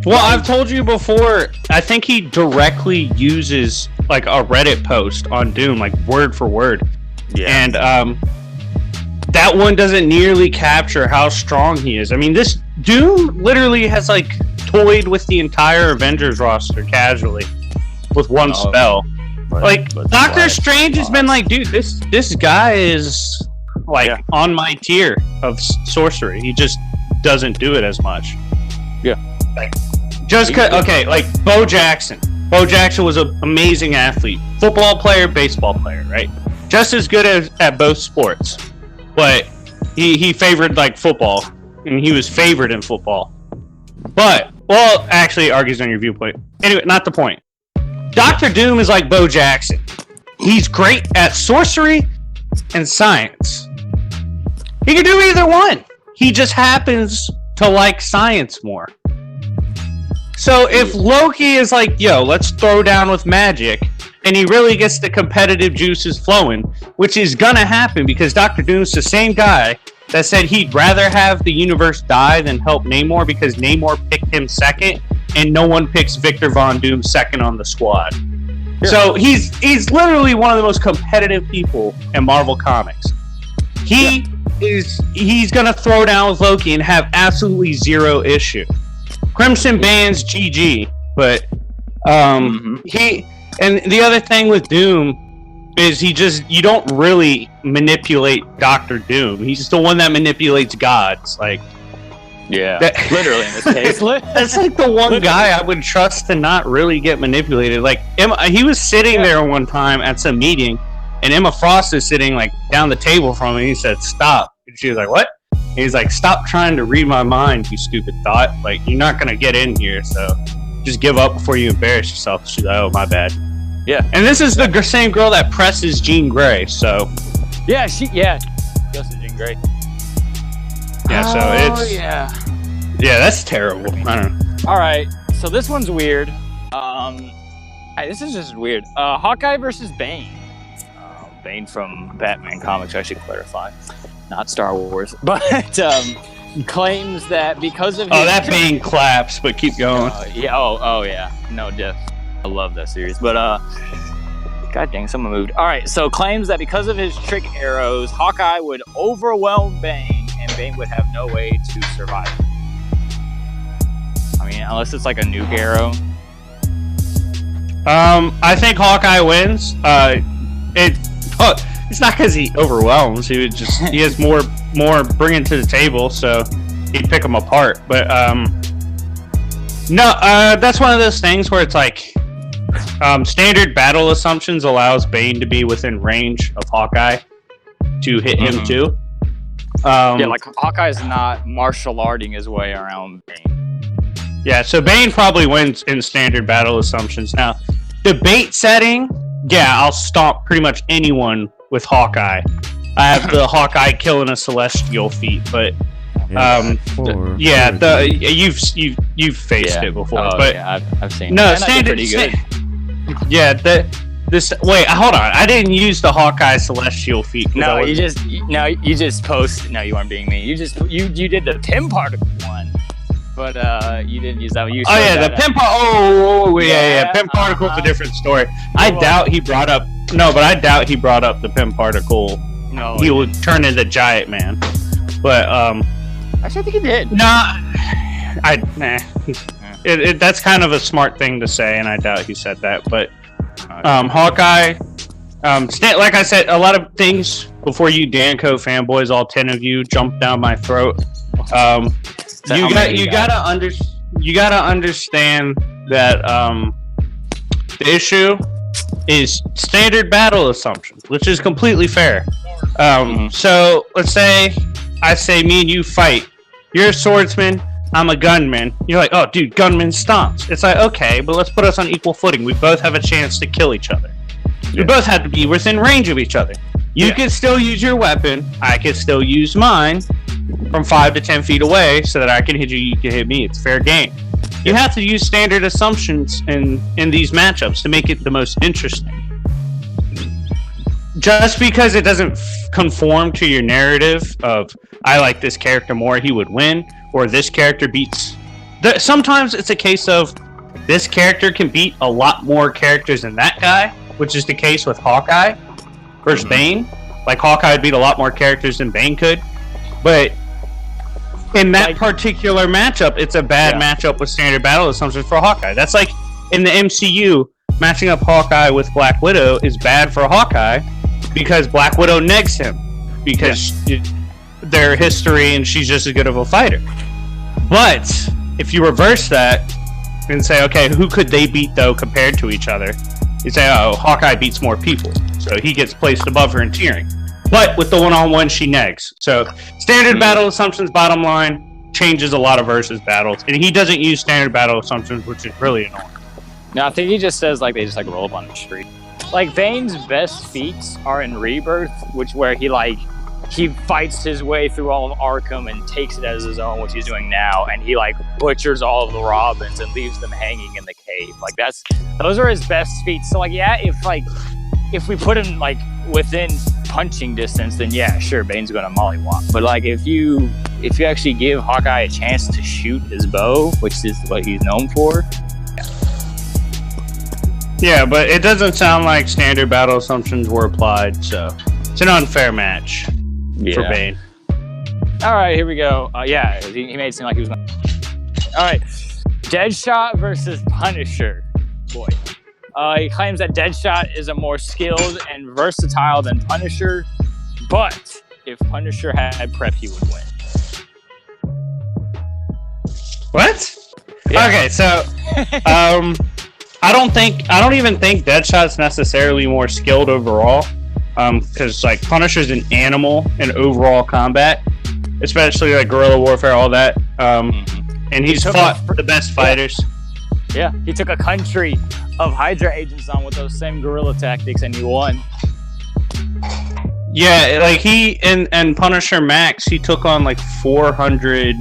Well, I've told you before, I think he directly uses like a Reddit post on Doom, like word for word. Yeah. And that one doesn't nearly capture how strong he is. I mean, this Doom literally has like toyed with the entire Avengers roster casually with one spell. But Doctor Strange has been like, dude, this guy is like on my tier of sorcery. He just doesn't do it as much. Yeah. Like, like Bo Jackson. Bo Jackson was an amazing athlete. Football player, baseball player, right? Just as good at both sports. But he favored like football. And he was favored in football. But, well, actually argues on your viewpoint. Anyway, not the point. Dr. Doom is like Bo Jackson. He's great at sorcery and science. He can do either one. He just happens to like science more. So if Loki is like, yo, let's throw down with magic, and he really gets the competitive juices flowing, which is gonna happen because Dr. Doom's the same guy that said he'd rather have the universe die than help Namor because Namor picked him second, and no one picks Victor Von Doom second on the squad. Sure. So he's literally one of the most competitive people in Marvel Comics. He's gonna throw down with Loki and have absolutely zero issue. Crimson Band's GG, but he and the other thing with Doom is you don't really manipulate Dr. Doom. He's the one that manipulates gods. Like, literally in this case. That's like the one guy I would trust to not really get manipulated. Like he was sitting there one time at some meeting, and Emma Frost is sitting like down the table from him, and he said, "Stop." And she was like, "What?" And he's like, "Stop trying to read my mind, you stupid thought. Like, you're not gonna get in here, so just give up before you embarrass yourself." She's like, "Oh, my bad." Yeah. And this is the same girl that presses Jean Grey, so. Yeah, she goes to Jean Grey. Yeah, so it's. Yeah. Yeah, that's terrible. I don't know. All right, so this one's weird. This is just weird. Hawkeye versus Bane. Bane from Batman comics, I should clarify. Not Star Wars, but claims that because of his that Bane claps, but keep going. Yeah. No, Death. I love that series, but god dang, someone moved. All right, so claims that because of his trick arrows, Hawkeye would overwhelm Bane, and Bane would have no way to survive. I mean, unless it's like a nuke arrow. I think Hawkeye wins. It's not because he overwhelms. He has more bringing to the table, so he'd pick them apart. But that's one of those things where it's like standard battle assumptions allows Bane to be within range of Hawkeye to hit him too. Like Hawkeye's not martial arting his way around Bane. Yeah, so Bane probably wins in standard battle assumptions. Now, debate setting, I'll stomp pretty much anyone with Hawkeye. I have the Hawkeye killing a celestial feat, but you've faced it before. But I've seen. No, it. standard. Pretty good. Wait, hold on. I didn't use the Hawkeye celestial feat. No, you just post. No, you weren't being mean. You did the Pym particle one. But you didn't use that one. The Pym particle. Pym particle's a different story. I doubt he brought up the Pym particle. No, he would turn into Giant Man. But actually, I think he did. That's kind of a smart thing to say, and I doubt he said that. But Hawkeye, like I said, a lot of things before you DanCo fanboys, all 10 of you, jumped down my throat. You gotta understand that the issue is standard battle assumptions, which is completely fair. So let's say I say me and you fight. You're a swordsman, I'm a gunman. You're like, oh dude, gunman stomps. It's like, okay, but let's put us on equal footing. We both have a chance to kill each other. We both have to be within range of each other. You can still use your weapon. I can still use mine from 5 to 10 feet away so that I can hit you, you can hit me. It's fair game. You have to use standard assumptions in these matchups to make it the most interesting. Just because it doesn't conform to your narrative of I like this character more, he would win, or this character beats. Sometimes it's a case of this character can beat a lot more characters than that guy, which is the case with Hawkeye versus Bane. Like Hawkeye beat a lot more characters than Bane could, but in that particular matchup, it's a bad matchup with standard battle assumptions for Hawkeye. That's like in the MCU, matching up Hawkeye with Black Widow is bad for Hawkeye because Black Widow negs him because their history and she's just as good of a fighter. But if you reverse that and say, okay, who could they beat though compared to each other? You say, oh, Hawkeye beats more people, so he gets placed above her in tiering. But with the one-on-one, she negs. So standard battle assumptions, bottom line, changes a lot of versus battles, and he doesn't use standard battle assumptions, which is really annoying. No, I think he just says like they just like roll up on the street. Like Bane's best feats are in Rebirth, where he fights his way through all of Arkham and takes it as his own, which he's doing now, and he like butchers all of the Robins and leaves them hanging in the cave. Like those are his best feats. So like if we put him like within punching distance, then yeah, sure, Bane's gonna mollywop. But like if you actually give Hawkeye a chance to shoot his bow, which is what he's known for. Yeah, but it doesn't sound like standard battle assumptions were applied, so it's an unfair match for Bane. All right, here we go. He made it seem like he was gonna... All right, Deadshot versus Punisher. Boy. He claims that Deadshot is a more skilled and versatile than Punisher, but if Punisher had prep, he would win. What? Yeah. Okay, so I don't even think Deadshot's necessarily more skilled overall, because like Punisher's an animal in overall combat, especially like guerrilla warfare, all that, and he's fought the best fighters. Yeah, he took a country of Hydra agents on with those same guerrilla tactics, and he won. Yeah, like he and Punisher Max, he took on like 400.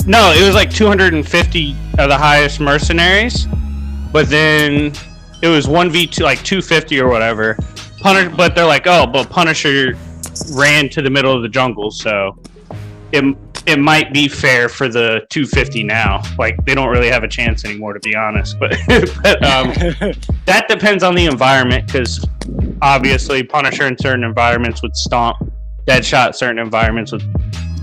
No, it was like 250 of the highest mercenaries, but then it was 1v2, like 250 or whatever. But they're like, oh, but Punisher ran to the middle of the jungle, so it might be fair for the 250 now. Like, they don't really have a chance anymore, to be honest. But that depends on the environment, because obviously Punisher in certain environments would stomp. Deadshot certain environments would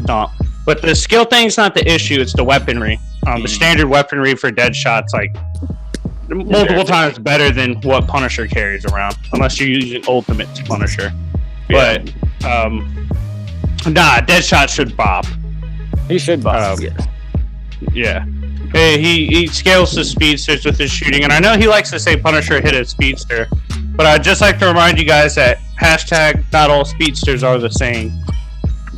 stomp. But the skill thing's not the issue, it's the weaponry. The standard weaponry for Deadshot's like multiple times better than what Punisher carries around, unless you're using Ultimate Punisher. Yeah. But, Deadshot should bop. He should bop. Yeah. Hey, he scales to speedsters with his shooting, and I know he likes to say Punisher hit a speedster, but I'd just like to remind you guys that # not all speedsters are the same.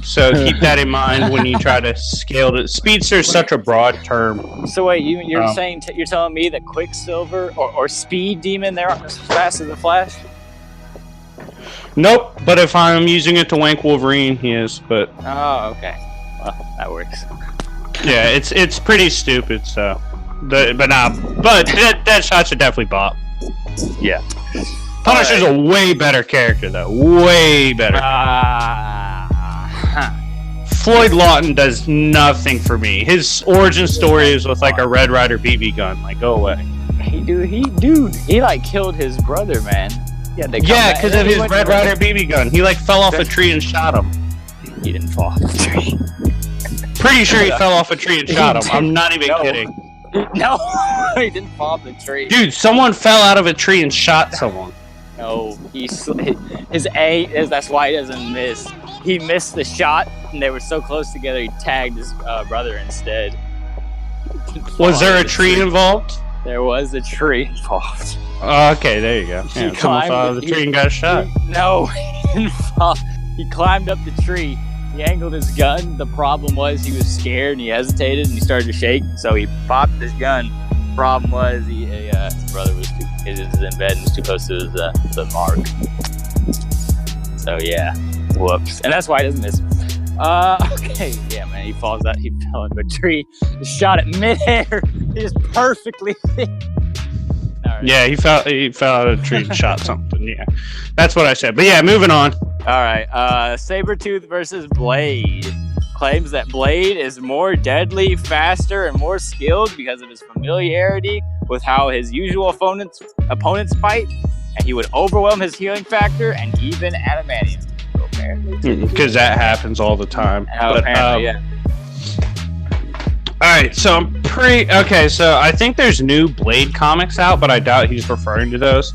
So keep that in mind when you try to scale it. Speedster is such a broad term. So wait, you're saying you're telling me that Quicksilver or Speed Demon, they aren't as fast as the Flash? Nope, but if I'm using it to wank Wolverine, he is. But oh, okay, well, that works. Yeah, it's pretty stupid. So, but Deadshot should definitely bop. Yeah, Punisher's a way better character though. Way better. Floyd Lawton does nothing for me. His origin story is with like a Red Ryder BB gun. Like, go away. He like killed his brother, man. Yeah, because of his Red Ryder BB gun. He like fell off a tree and shot him. He didn't fall off a tree. Pretty sure he fell off a tree and shot him. I'm not even kidding. No, he didn't fall off the tree. Dude, someone fell out of a tree and shot someone. No, that's why he doesn't miss. He missed the shot, and they were so close together, he tagged his brother instead. Was there a tree involved? There was a tree involved. Okay, there you go. Yeah, someone fell out of the tree and got shot. No, he didn't fall. He climbed up the tree. He angled his gun. The problem was he was scared, and he hesitated, and he started to shake, so he popped his gun. Problem was his brother was in bed and was too close to the mark. So yeah, whoops, and that's why he doesn't miss. Okay, yeah, man, he falls out. He fell into a tree, shot at midair. He just perfectly. Right. Yeah, he fell out of a tree and shot something. Yeah, that's what I said. But yeah, moving on. All right, Sabretooth versus Blade. Claims that Blade is more deadly, faster, and more skilled because of his familiarity with how his usual opponents fight, and he would overwhelm his healing factor and even adamantium. Because that happens all the time. Yeah. Alright, so I'm okay, so I think there's new Blade comics out, but I doubt he's referring to those.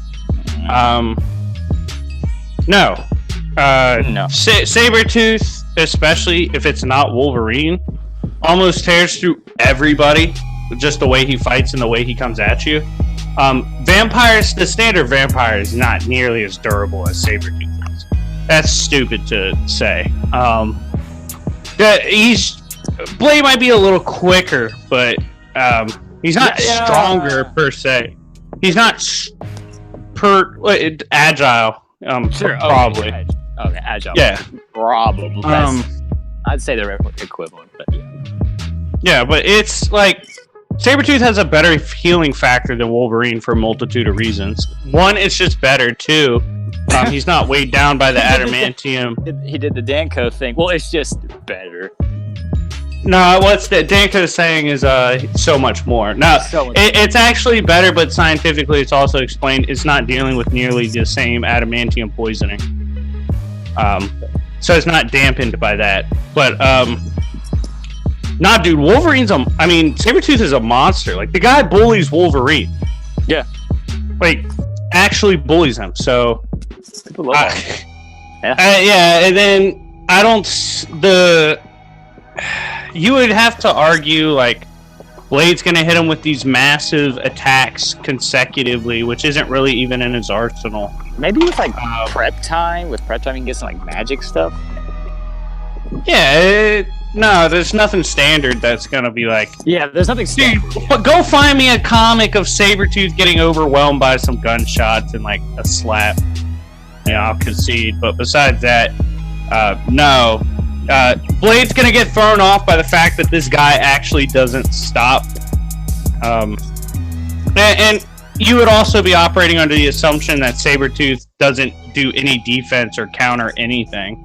No. Sabretooth, especially if it's not Wolverine, almost tears through everybody with just the way he fights and the way he comes at you. Vampires, the standard vampire is not nearly as durable as Sabretooth is. That's stupid to say. Blade might be a little quicker, but he's not stronger per se. He's not agile. Sure, probably. Okay, agile. Yeah, probably. I'd say they're equivalent, but yeah. Yeah, but it's like Sabretooth has a better healing factor than Wolverine for a multitude of reasons. One, it's just better. Two, he's not weighed down by the adamantium. He did the DanCo thing. Well, it's just better. No, what's that DanCo saying is so much more. No, it's actually better, but scientifically it's also explained it's not dealing with nearly the same adamantium poisoning. So it's not dampened by that. But nah, dude, Sabretooth is a monster. Like, the guy bullies Wolverine. Yeah. Like, actually bullies him. So people love him. Yeah, and then you would have to argue, like, Blade's gonna hit him with these massive attacks consecutively, which isn't really even in his arsenal. Maybe with, like, prep time. With prep time, you can get some, like, magic stuff. Yeah, no, there's nothing standard that's gonna be like... Yeah, there's nothing standard. Dude, go find me a comic of Sabretooth getting overwhelmed by some gunshots and, like, a slap. Yeah, I'll concede. But besides that, no. Blade's gonna get thrown off by the fact that this guy actually doesn't stop. And you would also be operating under the assumption that Sabretooth doesn't do any defense or counter anything.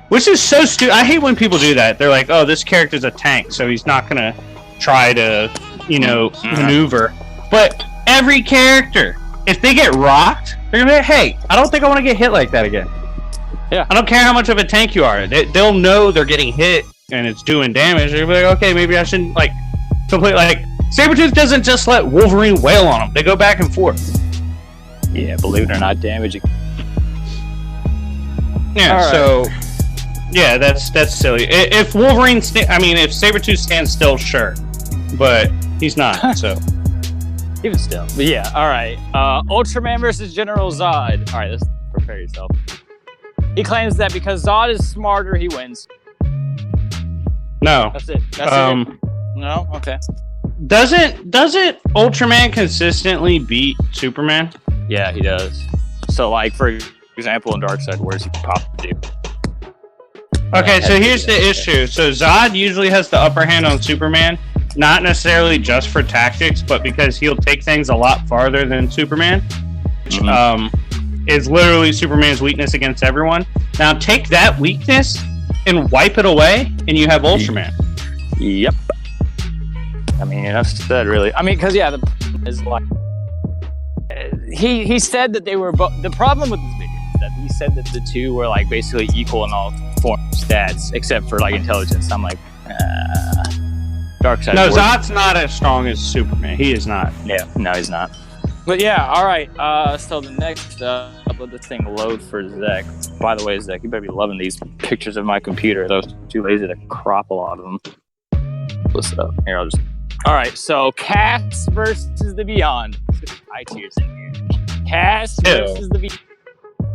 Which is so stupid. I hate when people do that. They're like, oh, this character's a tank, so he's not gonna try to, maneuver. But every character, if they get rocked, they're gonna be like, hey, I don't think I want to get hit like that again. Yeah. I don't care how much of a tank you are. They'll know they're getting hit and it's doing damage. They'll be like, okay, maybe I shouldn't, Sabretooth doesn't just let Wolverine wail on him. They go back and forth. Yeah, believe it or not, damaging. Yeah, right. So... Yeah, that's silly. If Wolverine... if Sabretooth stands still, sure. But he's not, so... Even still. But yeah, alright. Ultraman versus General Zod. Alright, let's prepare yourself. He claims that because Zod is smarter, he wins. No. That's it. That's it. No? Okay. Doesn't Ultraman consistently beat Superman? Yeah, he does. So, like, for example, in Darkseid, where's he pop to? Okay, so here's the issue. So Zod usually has the upper hand on Superman, not necessarily just for tactics, but because he'll take things a lot farther than Superman, which is literally Superman's weakness against everyone. Now take that weakness and wipe it away, and you have Ultraman. Yep. I mean, enough said, really. I mean, because, yeah, the problem is, like, he said that they were both... The problem with this video is that he said that the two were, like, basically equal in all four stats, except for, like, intelligence. I'm like, Darkseid. No, Zod's not as strong as Superman. He is not. Yeah, no, he's not. But yeah, all right. So the next, let this thing load for Zach. By the way, Zach, you better be loving these pictures of my computer. Those too lazy to crop a lot of them. What's up? Here, I'll just... All right, so Cass versus the Beyond. Let's get some eye tears in here. Cass versus the Beyond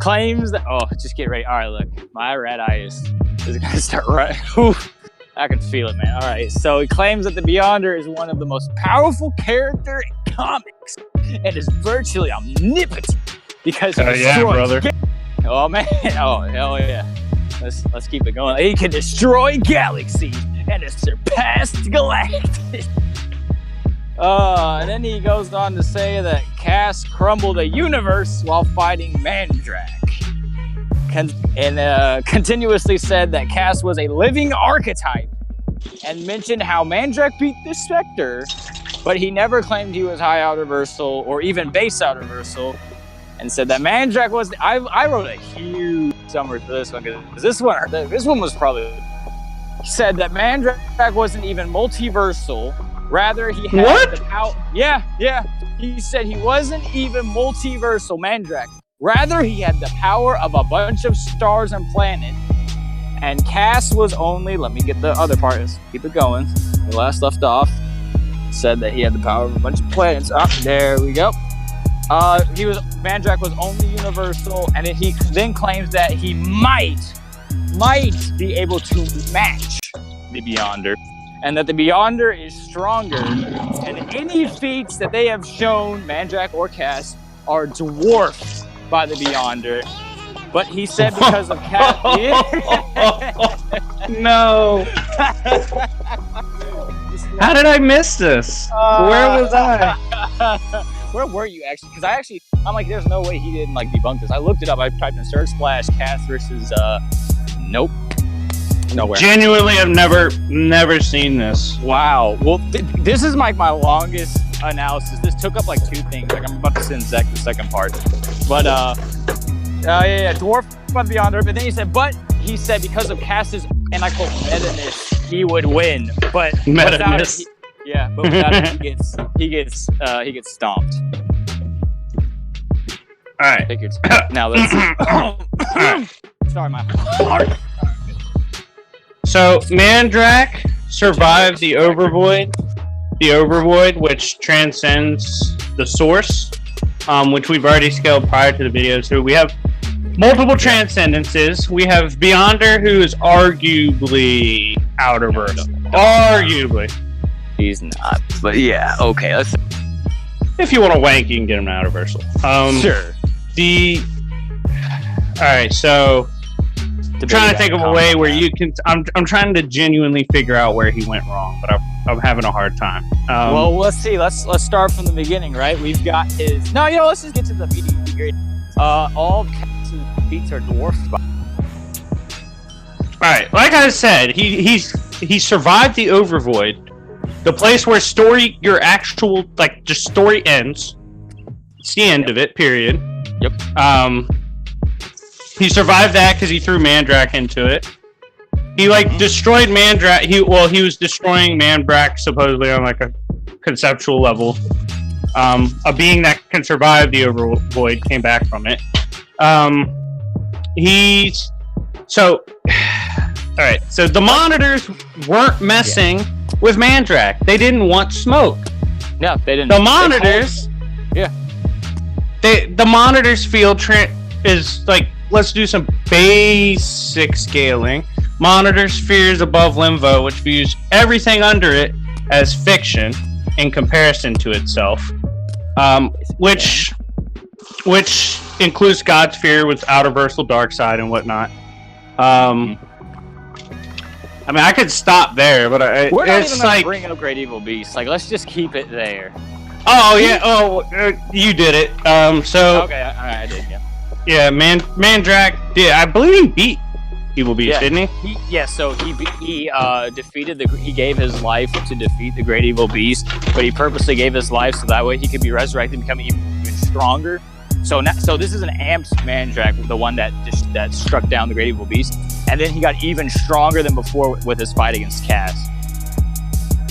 claims that... Oh, just get ready. All right, look. My red eye is going to start right... Oof. I can feel it, man. All right, so he claims that the Beyonder is one of the most powerful character in comics and is virtually omnipotent because... Oh, yeah, brother. Oh, man. Oh, hell yeah. let's keep it going. He can destroy galaxies and has surpassed Galactus. And then he goes on to say that Cass crumbled a universe while fighting Mandrakk. And continuously said that Cass was a living archetype, and mentioned how Mandrakk beat the Spectre, but he never claimed he was high outerversal or even base outerversal, and said that Mandrakk was. I wrote a huge summary for this one because this one was probably. He said that Mandrakk wasn't even multiversal. Rather, he had the power. Yeah. He said he wasn't even multiversal, Mandrakk. Rather, he had the power of a bunch of stars and planets. And Cass was only. Let me get the other part. Let's keep it going. The last left off said that he had the power of a bunch of planets. There we go. Mandrakk was only universal, and he then claims that he might be able to match the Beyonder. And that the Beyonder is stronger, and any feats that they have shown, Mandrakk or Cass, are dwarfed by the Beyonder. But he said because of Cass... No! How did I miss this? Where was I? Where were you actually? Because I'm like, there's no way he didn't debunk this. I looked it up. I typed in search splash Cass versus... Nope. Nowhere. Genuinely, I've never seen this. Wow. Well, this is my longest analysis. This took up 2 things. I'm about to send Zach the second part. But dwarf by the Beyonder. But then he said because of Cass's, and I quote, meta-ness, he would win. But meta-ness. But without it, he gets stomped. All right. Now let's. Sorry, my heart. So Mandrakk survived the Overvoid, which transcends the Source, which we've already scaled prior to the video. So we have multiple transcendences. We have Beyonder, who is arguably Outerverse. Arguably. He's not, but yeah, okay. Let's. If you want to wank, you can get him Outerversal. Sure. All right, so. I'm trying to think of a way where you can. I'm trying to genuinely figure out where he went wrong, but I'm having a hard time. Well, let's see. Let's start from the beginning, right? We've got his. No, let's just get to the feat grade. All Cass's feats are dwarfed by. All right, like I said, he survived the Overvoid, the place where your actual just story ends. It's the end of it. Period. Yep. He survived that because he threw Mandrakk into it. He destroyed Mandrakk. He was destroying Mandrakk supposedly on a conceptual level. A being that can survive the Overvoid came back from it. All right. So the monitors weren't messing with Mandrakk. They didn't want smoke. No, they didn't. The monitors. The monitors field is let's do some basic scaling. Monitor spheres above Limbo, which views everything under it as fiction in comparison to itself, which includes God Sphere with Outerversal, Darkseid, and whatnot. I could stop there, but we're not even going to bring up Great Evil Beast. Let's just keep it there. Oh yeah. You did it. Okay, I did. Yeah. Yeah, Mandrakk did. I believe he beat Evil Beast, didn't he? So he defeated he gave his life to defeat the Great Evil Beast, but he purposely gave his life so that way he could be resurrected and become even stronger. So this is an amped Mandrakk, the one that struck down the Great Evil Beast, and then he got even stronger than before with his fight against Cass.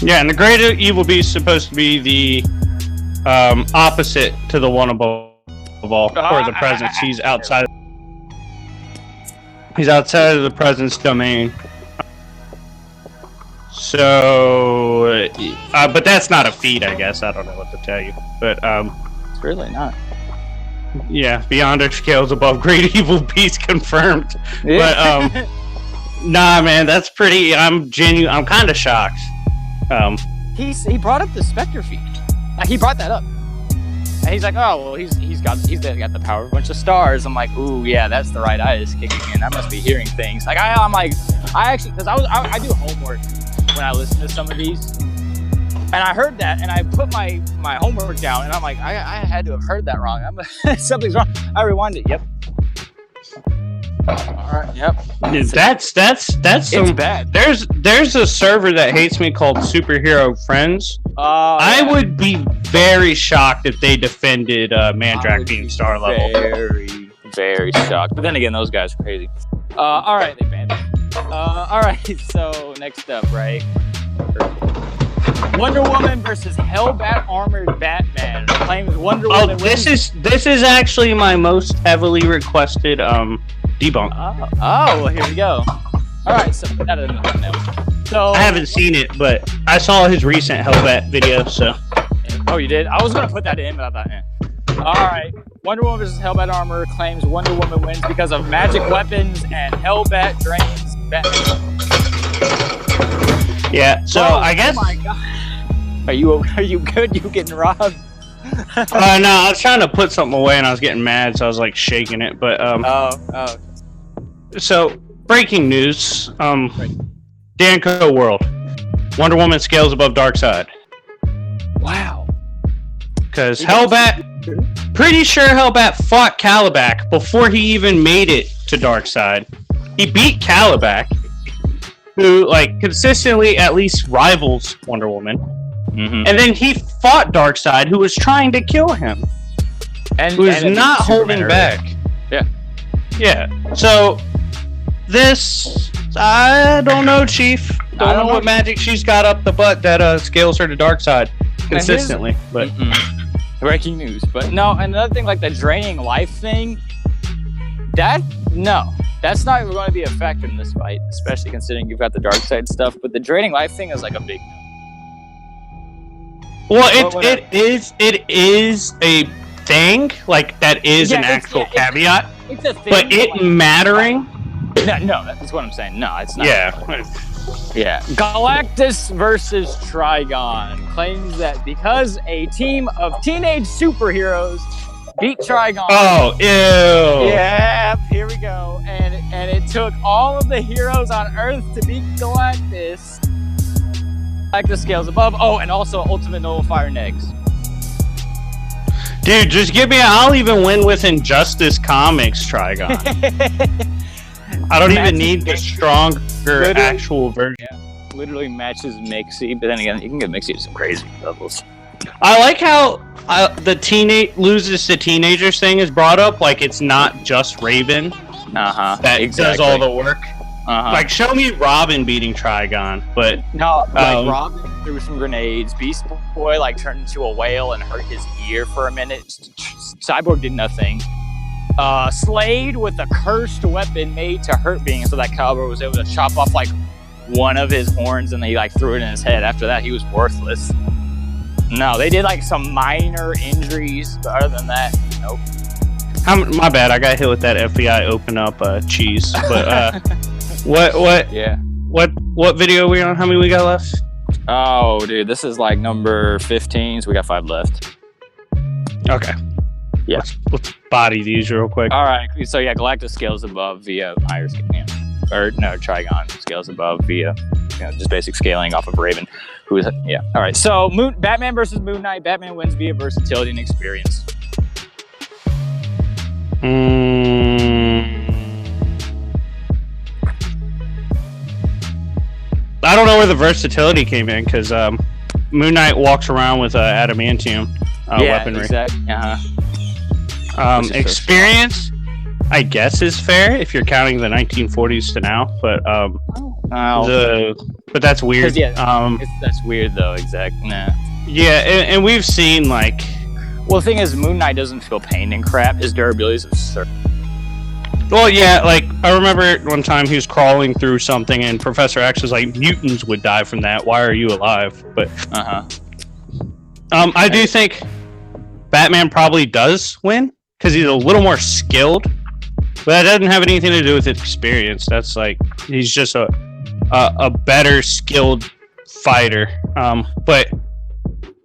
Yeah, and the Great Evil Beast is supposed to be the opposite to the one above all, or the presence. He's outside of the presence domain. So, but that's not a feat, I guess. I don't know what to tell you, but it's really not. Yeah, Beyonder scales above Great Evil Beast confirmed. Yeah. But nah, man, that's pretty. I'm kind of shocked. He brought up the Spectre feat. He brought that up. And he's like, oh, well, he's got the power of a bunch of stars. I'm like, ooh, yeah, that's the right eye is kicking in. I must be hearing things. Like I'm like, I actually, because I do homework when I listen to some of these, and I heard that, and I put my homework down, and I'm like, I had to have heard that wrong. Something's wrong. I rewind it. Yep. All right. Yep. That's some. It's bad. There's a server that hates me called Superhero Friends. I would be very shocked if they defended Mandrakk being star level. Very, very shocked. But then again, those guys are crazy. All right, they banned it. All right. So next up, right? Wonder Woman versus Hellbat armored Batman. Claims Wonder Woman wins. This is actually my most heavily requested debunk. Oh, well, here we go. All right, so that is so I haven't seen it, but I saw his recent Hellbat video. So. Oh, you did? I was gonna put that in, but I thought, All right, Wonder Woman versus Hellbat armor claims Wonder Woman wins because of magic weapons and Hellbat drains Batman. Yeah. So I guess. Oh my God. Are you good? You getting robbed? No, I was trying to put something away and I was getting mad, so I was like shaking it. But Oh. So breaking news. DanCo world. Wonder Woman scales above Darkseid. Wow. Because Hellbat, pretty sure Hellbat fought Calabac before he even made it to Darkseid. He beat Calabac, who like consistently at least rivals Wonder Woman. Mm-hmm. And then he fought Darkseid, who was trying to kill him, and who was not holding back. Yeah. So this, I don't know, Chief. Don't know what magic she's got up the butt that scales her to Darkseid consistently. But breaking news. But no, another thing like the draining life thing. That's not going to be a factor in this fight, especially considering you've got the Darkseid stuff. But the draining life thing is like a big. Well, it is a thing, like that is an actual caveat. It's a thing, but it mattering. No, that's what I'm saying. No, it's not. Yeah. Galactus versus Trigon claims that because a team of teenage superheroes beat Trigon. Oh, ew. Yeah, here we go. And it took all of the heroes on Earth to beat Galactus. Galactus scales above. Oh, and also Ultimate Nullifier next. Dude, just give me. I'll even win with Injustice Comics Trigon. I don't even need the stronger actual version. Yeah, literally matches Mixie, but then again, you can get Mixie to some crazy levels. I like how the teenage loses to teenagers thing is brought up. Like it's not just Raven that does all the work. Like show me Robin beating Trigon, but no, like Robin threw some grenades. Beast Boy like turned into a whale and hurt his ear for a minute. Cyborg did nothing. Slade with a cursed weapon made to hurt beings, so that Caliber was able to chop off like one of his horns and he like threw it in his head. After that, he was worthless. No, they did like some minor injuries, but other than that, nope. My bad, I got hit with that FBI open up cheese. But what? Yeah. What video are we on? How many we got left? Oh, dude, this is like number 15, so we got 5 left. Okay. Yeah. Let's body these real quick. All right. So yeah, Galactus scales above via higher scale. Yeah. Or no, Trigon scales above via just basic scaling off of Raven. Who is All right. So Batman versus Moon Knight. Batman wins via versatility and experience. I don't know where the versatility came in because Moon Knight walks around with adamantium weaponry. Exactly. Experience, I guess, is fair if you're counting the 1940s to now, but but that's weird. That's weird though. Exactly. Nah. Yeah, and we've seen like. Well, the thing is, Moon Knight doesn't feel pain and crap. His durability is absurd. Well, yeah, like I remember one time he was crawling through something, and Professor X was like, "Mutants would die from that. Why are you alive?" But I do think Batman probably does win because he's a little more skilled, but that doesn't have anything to do with experience. That's like he's just a better skilled fighter. But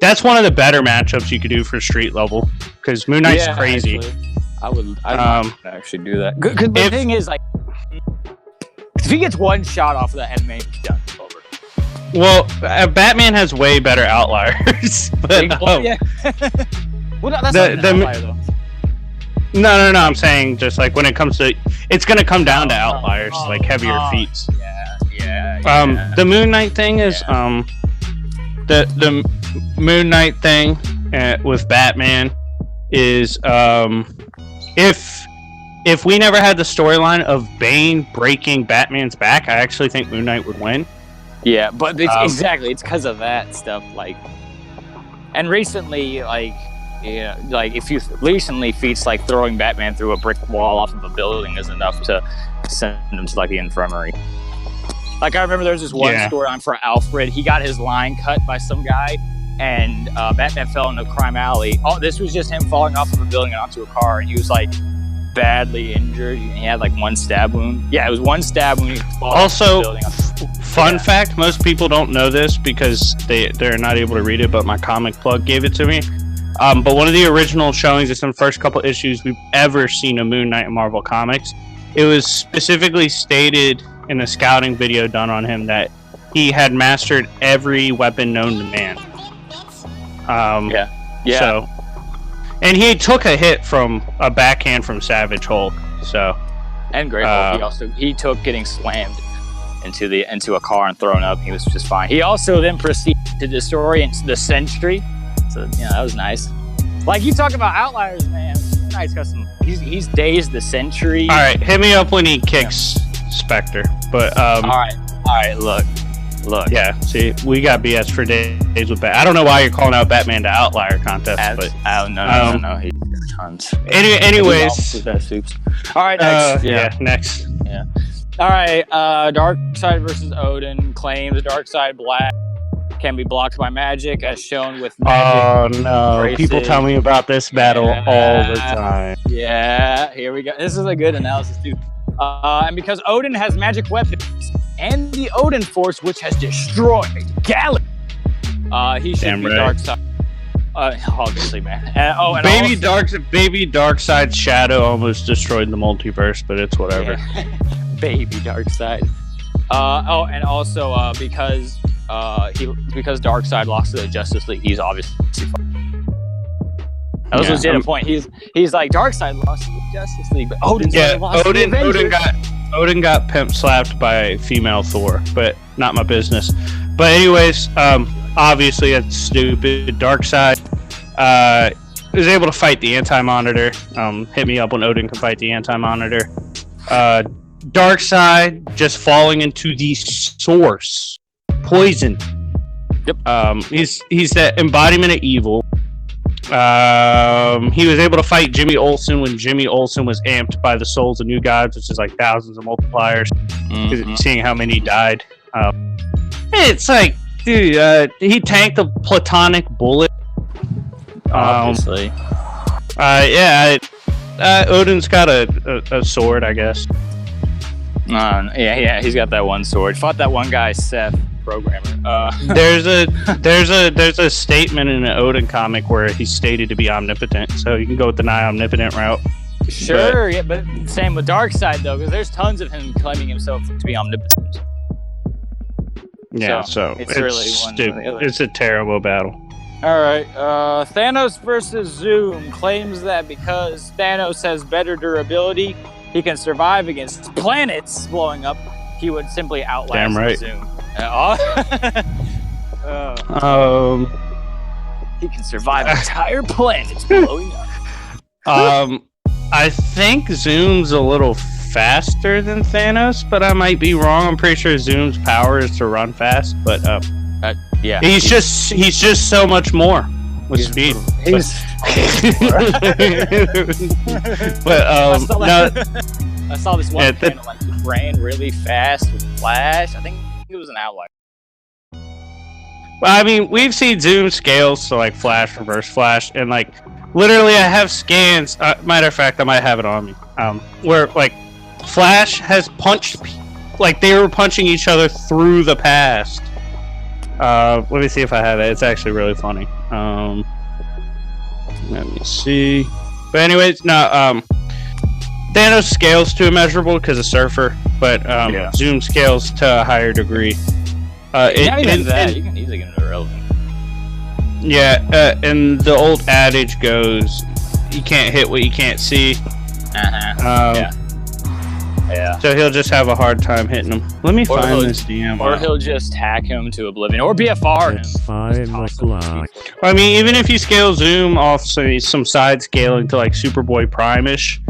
That's one of the better matchups you could do for street level because Moon Knight's crazy. Actually, I would actually do that. Because the thing is, like, if he gets one shot off of that enemy, he's done. Over. Well, Batman has way better outliers. But, yeah. Well, no, that's not an outlier, though. No. I'm saying just like when it comes to, it's gonna come down to outliers, like heavier feats. Yeah. The Moon Knight thing is the Moon Knight thing with Batman is if we never had the storyline of Bane breaking Batman's back, I actually think Moon Knight would win. Yeah, but exactly, it's because of that stuff. Like, and recently, if you recently feats like throwing Batman through a brick wall off of a building is enough to send him to like the infirmary. Like I remember there was this one storyline for Alfred. He got his line cut by some guy, and Batman fell into a crime alley. Oh, this was just him falling off of a building and onto a car, and he was like badly injured. He had like one stab wound. Yeah, it was one stab wound. Also, fun fact: most people don't know this because they're not able to read it. But my comic plug gave it to me. But one of the original showings, it's in the first couple issues we've ever seen a Moon Knight in Marvel Comics. It was specifically stated in a scouting video done on him that he had mastered every weapon known to man. So, and he took a hit from a backhand from Savage Hulk. So, and Great Hulk. He took getting slammed into a car and thrown up. He was just fine. He also then proceeded to destroy the Sentry. So that was nice. Like you talk about outliers, man. Knight's got some. He's dazed the Sentry. All right, hit me up when he kicks Spectre. But all right. Look. Yeah, see, we got BS for days with Batman. I don't know why you're calling out Batman to outlier contest, but no. He's got tons. Anyways, all right, next. Next. Yeah. All right. Darkseid versus Odin claims Darkseid black can be blocked by magic, as shown with magic. Oh no! Braces. People tell me about this battle all the time. Yeah, here we go. This is a good analysis too. And because Odin has magic weapons and the Odin Force, which has destroyed Galactus, he should be Darkseid. Obviously, man. Baby Darkseid's shadow almost destroyed the multiverse, but it's whatever. Yeah. Baby Darkseid. And also because Darkseid lost to the Justice League, he's obviously fine. That was legit a point. He's like, Darkseid lost to the Justice League, but Odin's lost to the Avengers. Odin got pimp slapped by female Thor, but not my business. But anyways, obviously that's stupid. Darkseid is able to fight the Anti-Monitor. Hit me up when Odin can fight the Anti-Monitor. Darkseid just falling into the source. Poison. Yep. He's that embodiment of evil. He was able to fight Jimmy Olsen when Jimmy Olsen was amped by the souls of new gods, which is like thousands of multipliers. Seeing how many died. It's like, dude, he tanked a platonic bullet. Obviously. Odin's got a sword, I guess. He's got that one sword. Fought that one guy, Seth, programmer. There's a statement in an Odin comic where he's stated to be omnipotent, so you can go with the nigh omnipotent route. Sure, but same with Darkseid though, because there's tons of him claiming himself to be omnipotent. Yeah, so it's really stupid. It's a terrible battle. All right, Thanos versus Zoom claims that because Thanos has better durability, he can survive against planets blowing up. He would simply outlast Zoom. He can survive entire planets blowing up. I think Zoom's a little faster than Thanos, but I might be wrong. I'm pretty sure Zoom's power is to run fast, but he's just so much more with speed. I saw this one panel, like he ran really fast with Flash. I think it was an outlier. Well, I mean, we've seen Zoom scales, so like Flash, Reverse Flash, and like literally, I have scans. Matter of fact, I might have it on me. Where like Flash has punched, like they were punching each other through the past. Let me see if I have it. It's actually really funny. Let me see. But anyways, no. Thanos scales to immeasurable because of Surfer, but Zoom scales to a higher degree. Not even that. You can easily get into irrelevant. Yeah, and the old adage goes, "You can't hit what you can't see." Yeah. So he'll just have a hard time hitting him. Let me find this DM. Or he'll just hack him to oblivion, or BFR him. I mean, even if you scale Zoom off, say, some side scaling to like Superboy Prime-ish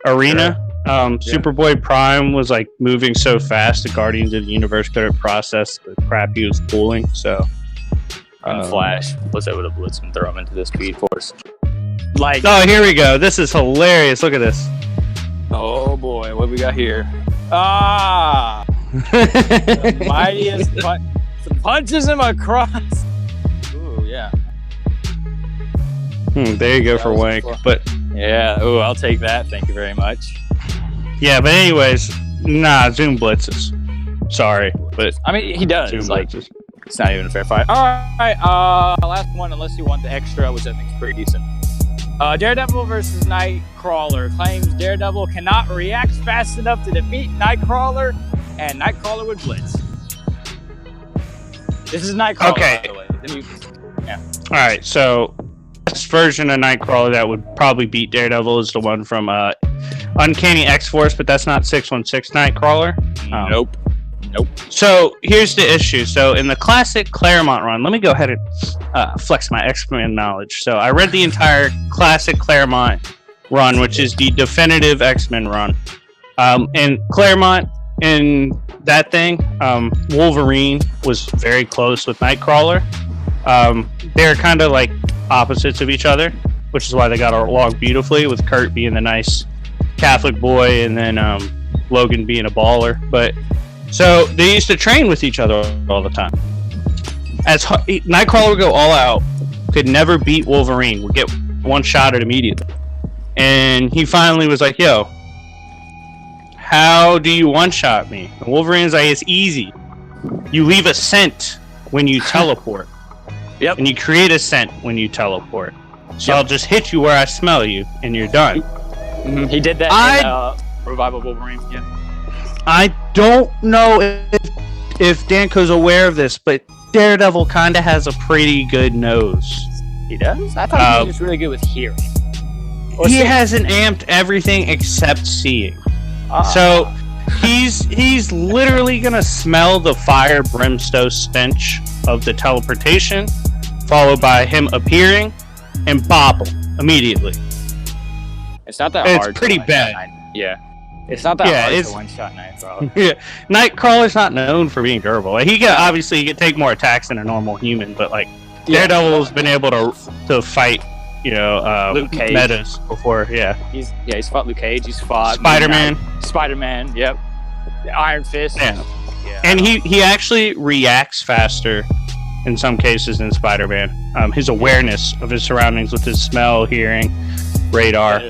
arena, Superboy Prime was like moving so fast, the Guardians of the Universe couldn't process the crap he was pulling. So, and Flash was able to blitz and throw him into the Speed Force. Like, oh, here we go. This is hilarious. Look at this. Oh boy, what we got here? The mightiest punches him across. Ooh, yeah. There you go for wank. But yeah, ooh, I'll take that. Thank you very much. Yeah, but anyways, Zoom blitzes. Sorry, but I mean, he does. Zoom like, blitzes. It's not even a fair fight. All right, last one, unless you want the extra, which I think is pretty decent. Daredevil versus Nightcrawler claims Daredevil cannot react fast enough to defeat Nightcrawler, and Nightcrawler would blitz. This is Nightcrawler, by the way. All right, so this version of Nightcrawler that would probably beat Daredevil is the one from Uncanny X-Force, but that's not 616 Nightcrawler. Nope. So here's the issue. So in the classic Claremont run, let me go ahead and flex my X-Men knowledge. So I read the entire classic Claremont run, which is the definitive X-Men run. And Claremont, in that thing, Wolverine was very close with Nightcrawler. They're kind of like opposites of each other, which is why they got along beautifully, with Kurt being the nice Catholic boy and then Logan being a baller. But so they used to train with each other all the time. As Nightcrawler would go all out, could never beat Wolverine, would get one shot at immediately. And he finally was like, yo, how do you one-shot me? And Wolverine's like, it's easy. You leave a scent when you teleport. Yep. And you create a scent when you teleport. So I'll just hit you where I smell you, and you're done. He did that in Revival Wolverine, yeah. I don't know if Danco's aware of this, but Daredevil kind of has a pretty good nose. He does? I thought he was just really good with hearing. He hasn't amped everything except seeing. So he's literally gonna smell the fire brimstone stench of the teleportation, followed by him appearing and bop him immediately. It's not that hard. It's pretty bad. Yeah. It's not that hard to one-shot Nightcrawler. Yeah, Nightcrawler's not known for being durable. Like, he can take more attacks than a normal human, but like Daredevil's been able to fight, Luke Cage. metas before. Yeah, he's fought Luke Cage. He's fought Spider-Man. Yep. Iron Fist. Yeah. And he actually reacts faster in some cases than Spider-Man. His awareness of his surroundings with his smell, hearing, radar.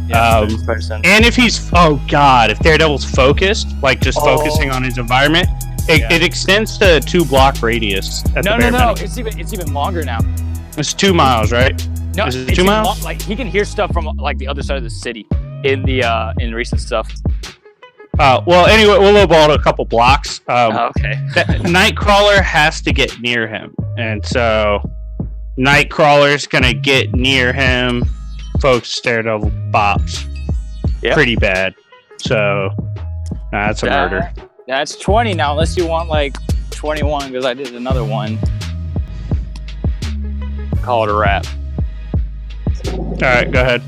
And if he's if Daredevil's focused, like just focusing on his environment, it extends to a 2-block radius. No. It's even longer now. It's 2 miles, right? No, is it 2 miles? Like he can hear stuff from like the other side of the city in the in recent stuff. Well, anyway, we'll lowball a couple blocks. Okay. Nightcrawler has to get near him, and so Nightcrawler's gonna get near him. Folks, Daredevil bops pretty bad. So that's a murder. That's 20 now, unless you want like 21, because I did another one. Call it a wrap. All right, go ahead.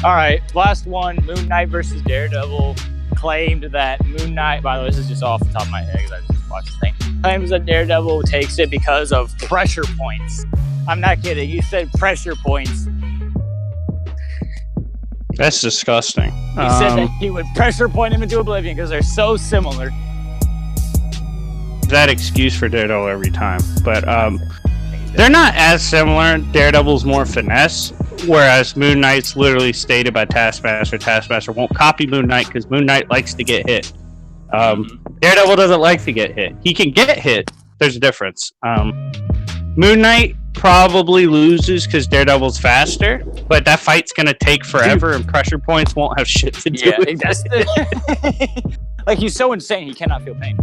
All right, last one. Moon Knight versus Daredevil claimed that Moon Knight. By the way, this is just off the top of my head because I just watched the thing. Claims that Daredevil takes it because of pressure points. I'm not kidding. He said pressure points. That's disgusting. He said that he would pressure point him into oblivion because they're so similar. That excuse for Daredevil every time, but they're not as similar. Daredevil's more finesse, whereas Moon Knight's literally stated by Taskmaster. Taskmaster won't copy Moon Knight because Moon Knight likes to get hit. Daredevil doesn't like to get hit. He can get hit, there's a difference. Moon Knight probably loses because Daredevil's faster, but that fight's gonna take forever, and pressure points won't have shit to do with that's the like he's so insane he cannot feel pain.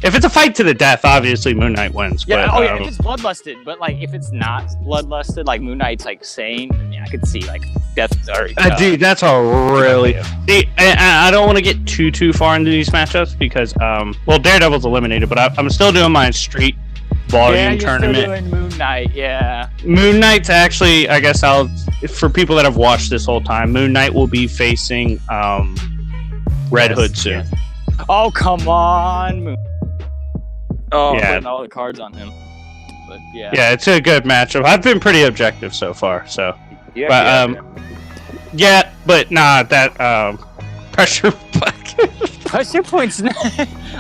If it's a fight to the death, obviously Moon Knight wins. Yeah, but, if it's bloodlusted, but like if it's not bloodlusted, like Moon Knight's like sane, I could see like death. Or, dude, that's a really. See, I don't want to get too far into these matchups because well, Daredevil's eliminated, but I'm still doing my street volume tournament. Still doing Moon Knight, yeah. Moon Knight's actually, I guess for people that have watched this whole time, Moon Knight will be facing Red Hood soon. Oh come on, Moon. Oh, yeah. putting all the cards on him. But yeah. Yeah, it's a good matchup. I've been pretty objective so far, so. Yeah. But nah, that pressure pressure points.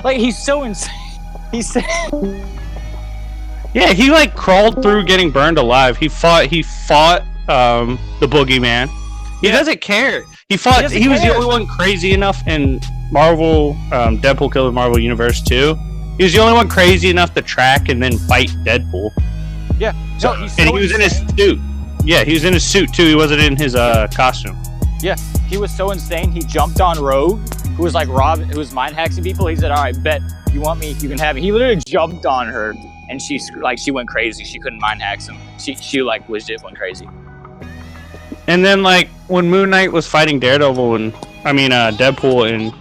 Like he's so insane. Yeah, he like crawled through getting burned alive. He fought the boogeyman. He doesn't care. He was the only one crazy enough in Marvel Deadpool killed Marvel Universe 2. He was the only one crazy enough to track and then fight Deadpool. Yeah. So, and he was in his suit. Yeah, he was in his suit too. He wasn't in his costume. Yeah, he was so insane. He jumped on Rogue, who was like who was mind hacking people. He said, "All right, bet you want me, you can have it." He literally jumped on her, and she went crazy. She couldn't mind hack him. She like legit went crazy. And then like when Moon Knight was fighting Daredevil and Deadpool and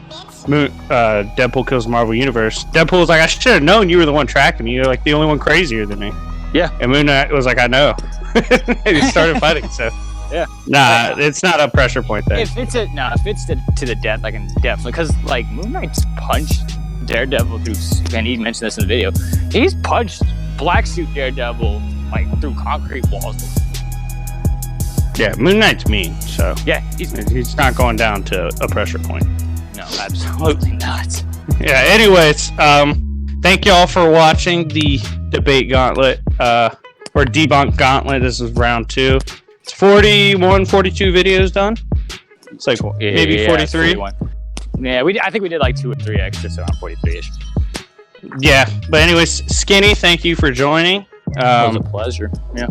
Deadpool kills Marvel Universe, Deadpool was like, "I should have known you were the one tracking me. You're like the only one crazier than me." Yeah. And Moon Knight was like, "I know." And he started fighting. So yeah. Nah, it's not a pressure point thing. If it's to the death, I can definitely, because like Moon Knight's punched Daredevil through, and he mentioned this in the video. He's punched Black Suit Daredevil like through concrete walls. Yeah, Moon Knight's mean, so yeah, he's not going down to a pressure point. No, absolutely not. Yeah. Anyways, thank y'all for watching the debate gauntlet, or debunk gauntlet. This is round 2. It's 41, 42 videos done. It's like maybe 43. Yeah, I think we did like 2 or 3 extra, so around 43ish. Yeah, but anyways, Skinny, thank you for joining. It was a pleasure. Yeah.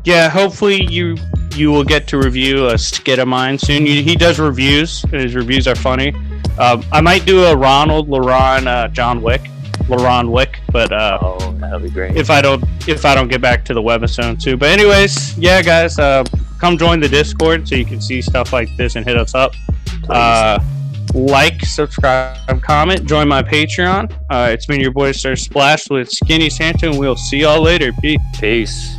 Yeah, hopefully you will get to review a skit of mine soon. He does reviews, and his reviews are funny. I might do a Ronald, LaRon, John Wick, but oh, that'll be great. If I don't get back to the webisode too. But anyways, yeah, guys, come join the Discord so you can see stuff like this and hit us up. Like, subscribe, comment, join my Patreon. It's been your boy Sir Splash with Skinny Santa, and we'll see y'all later. Peace.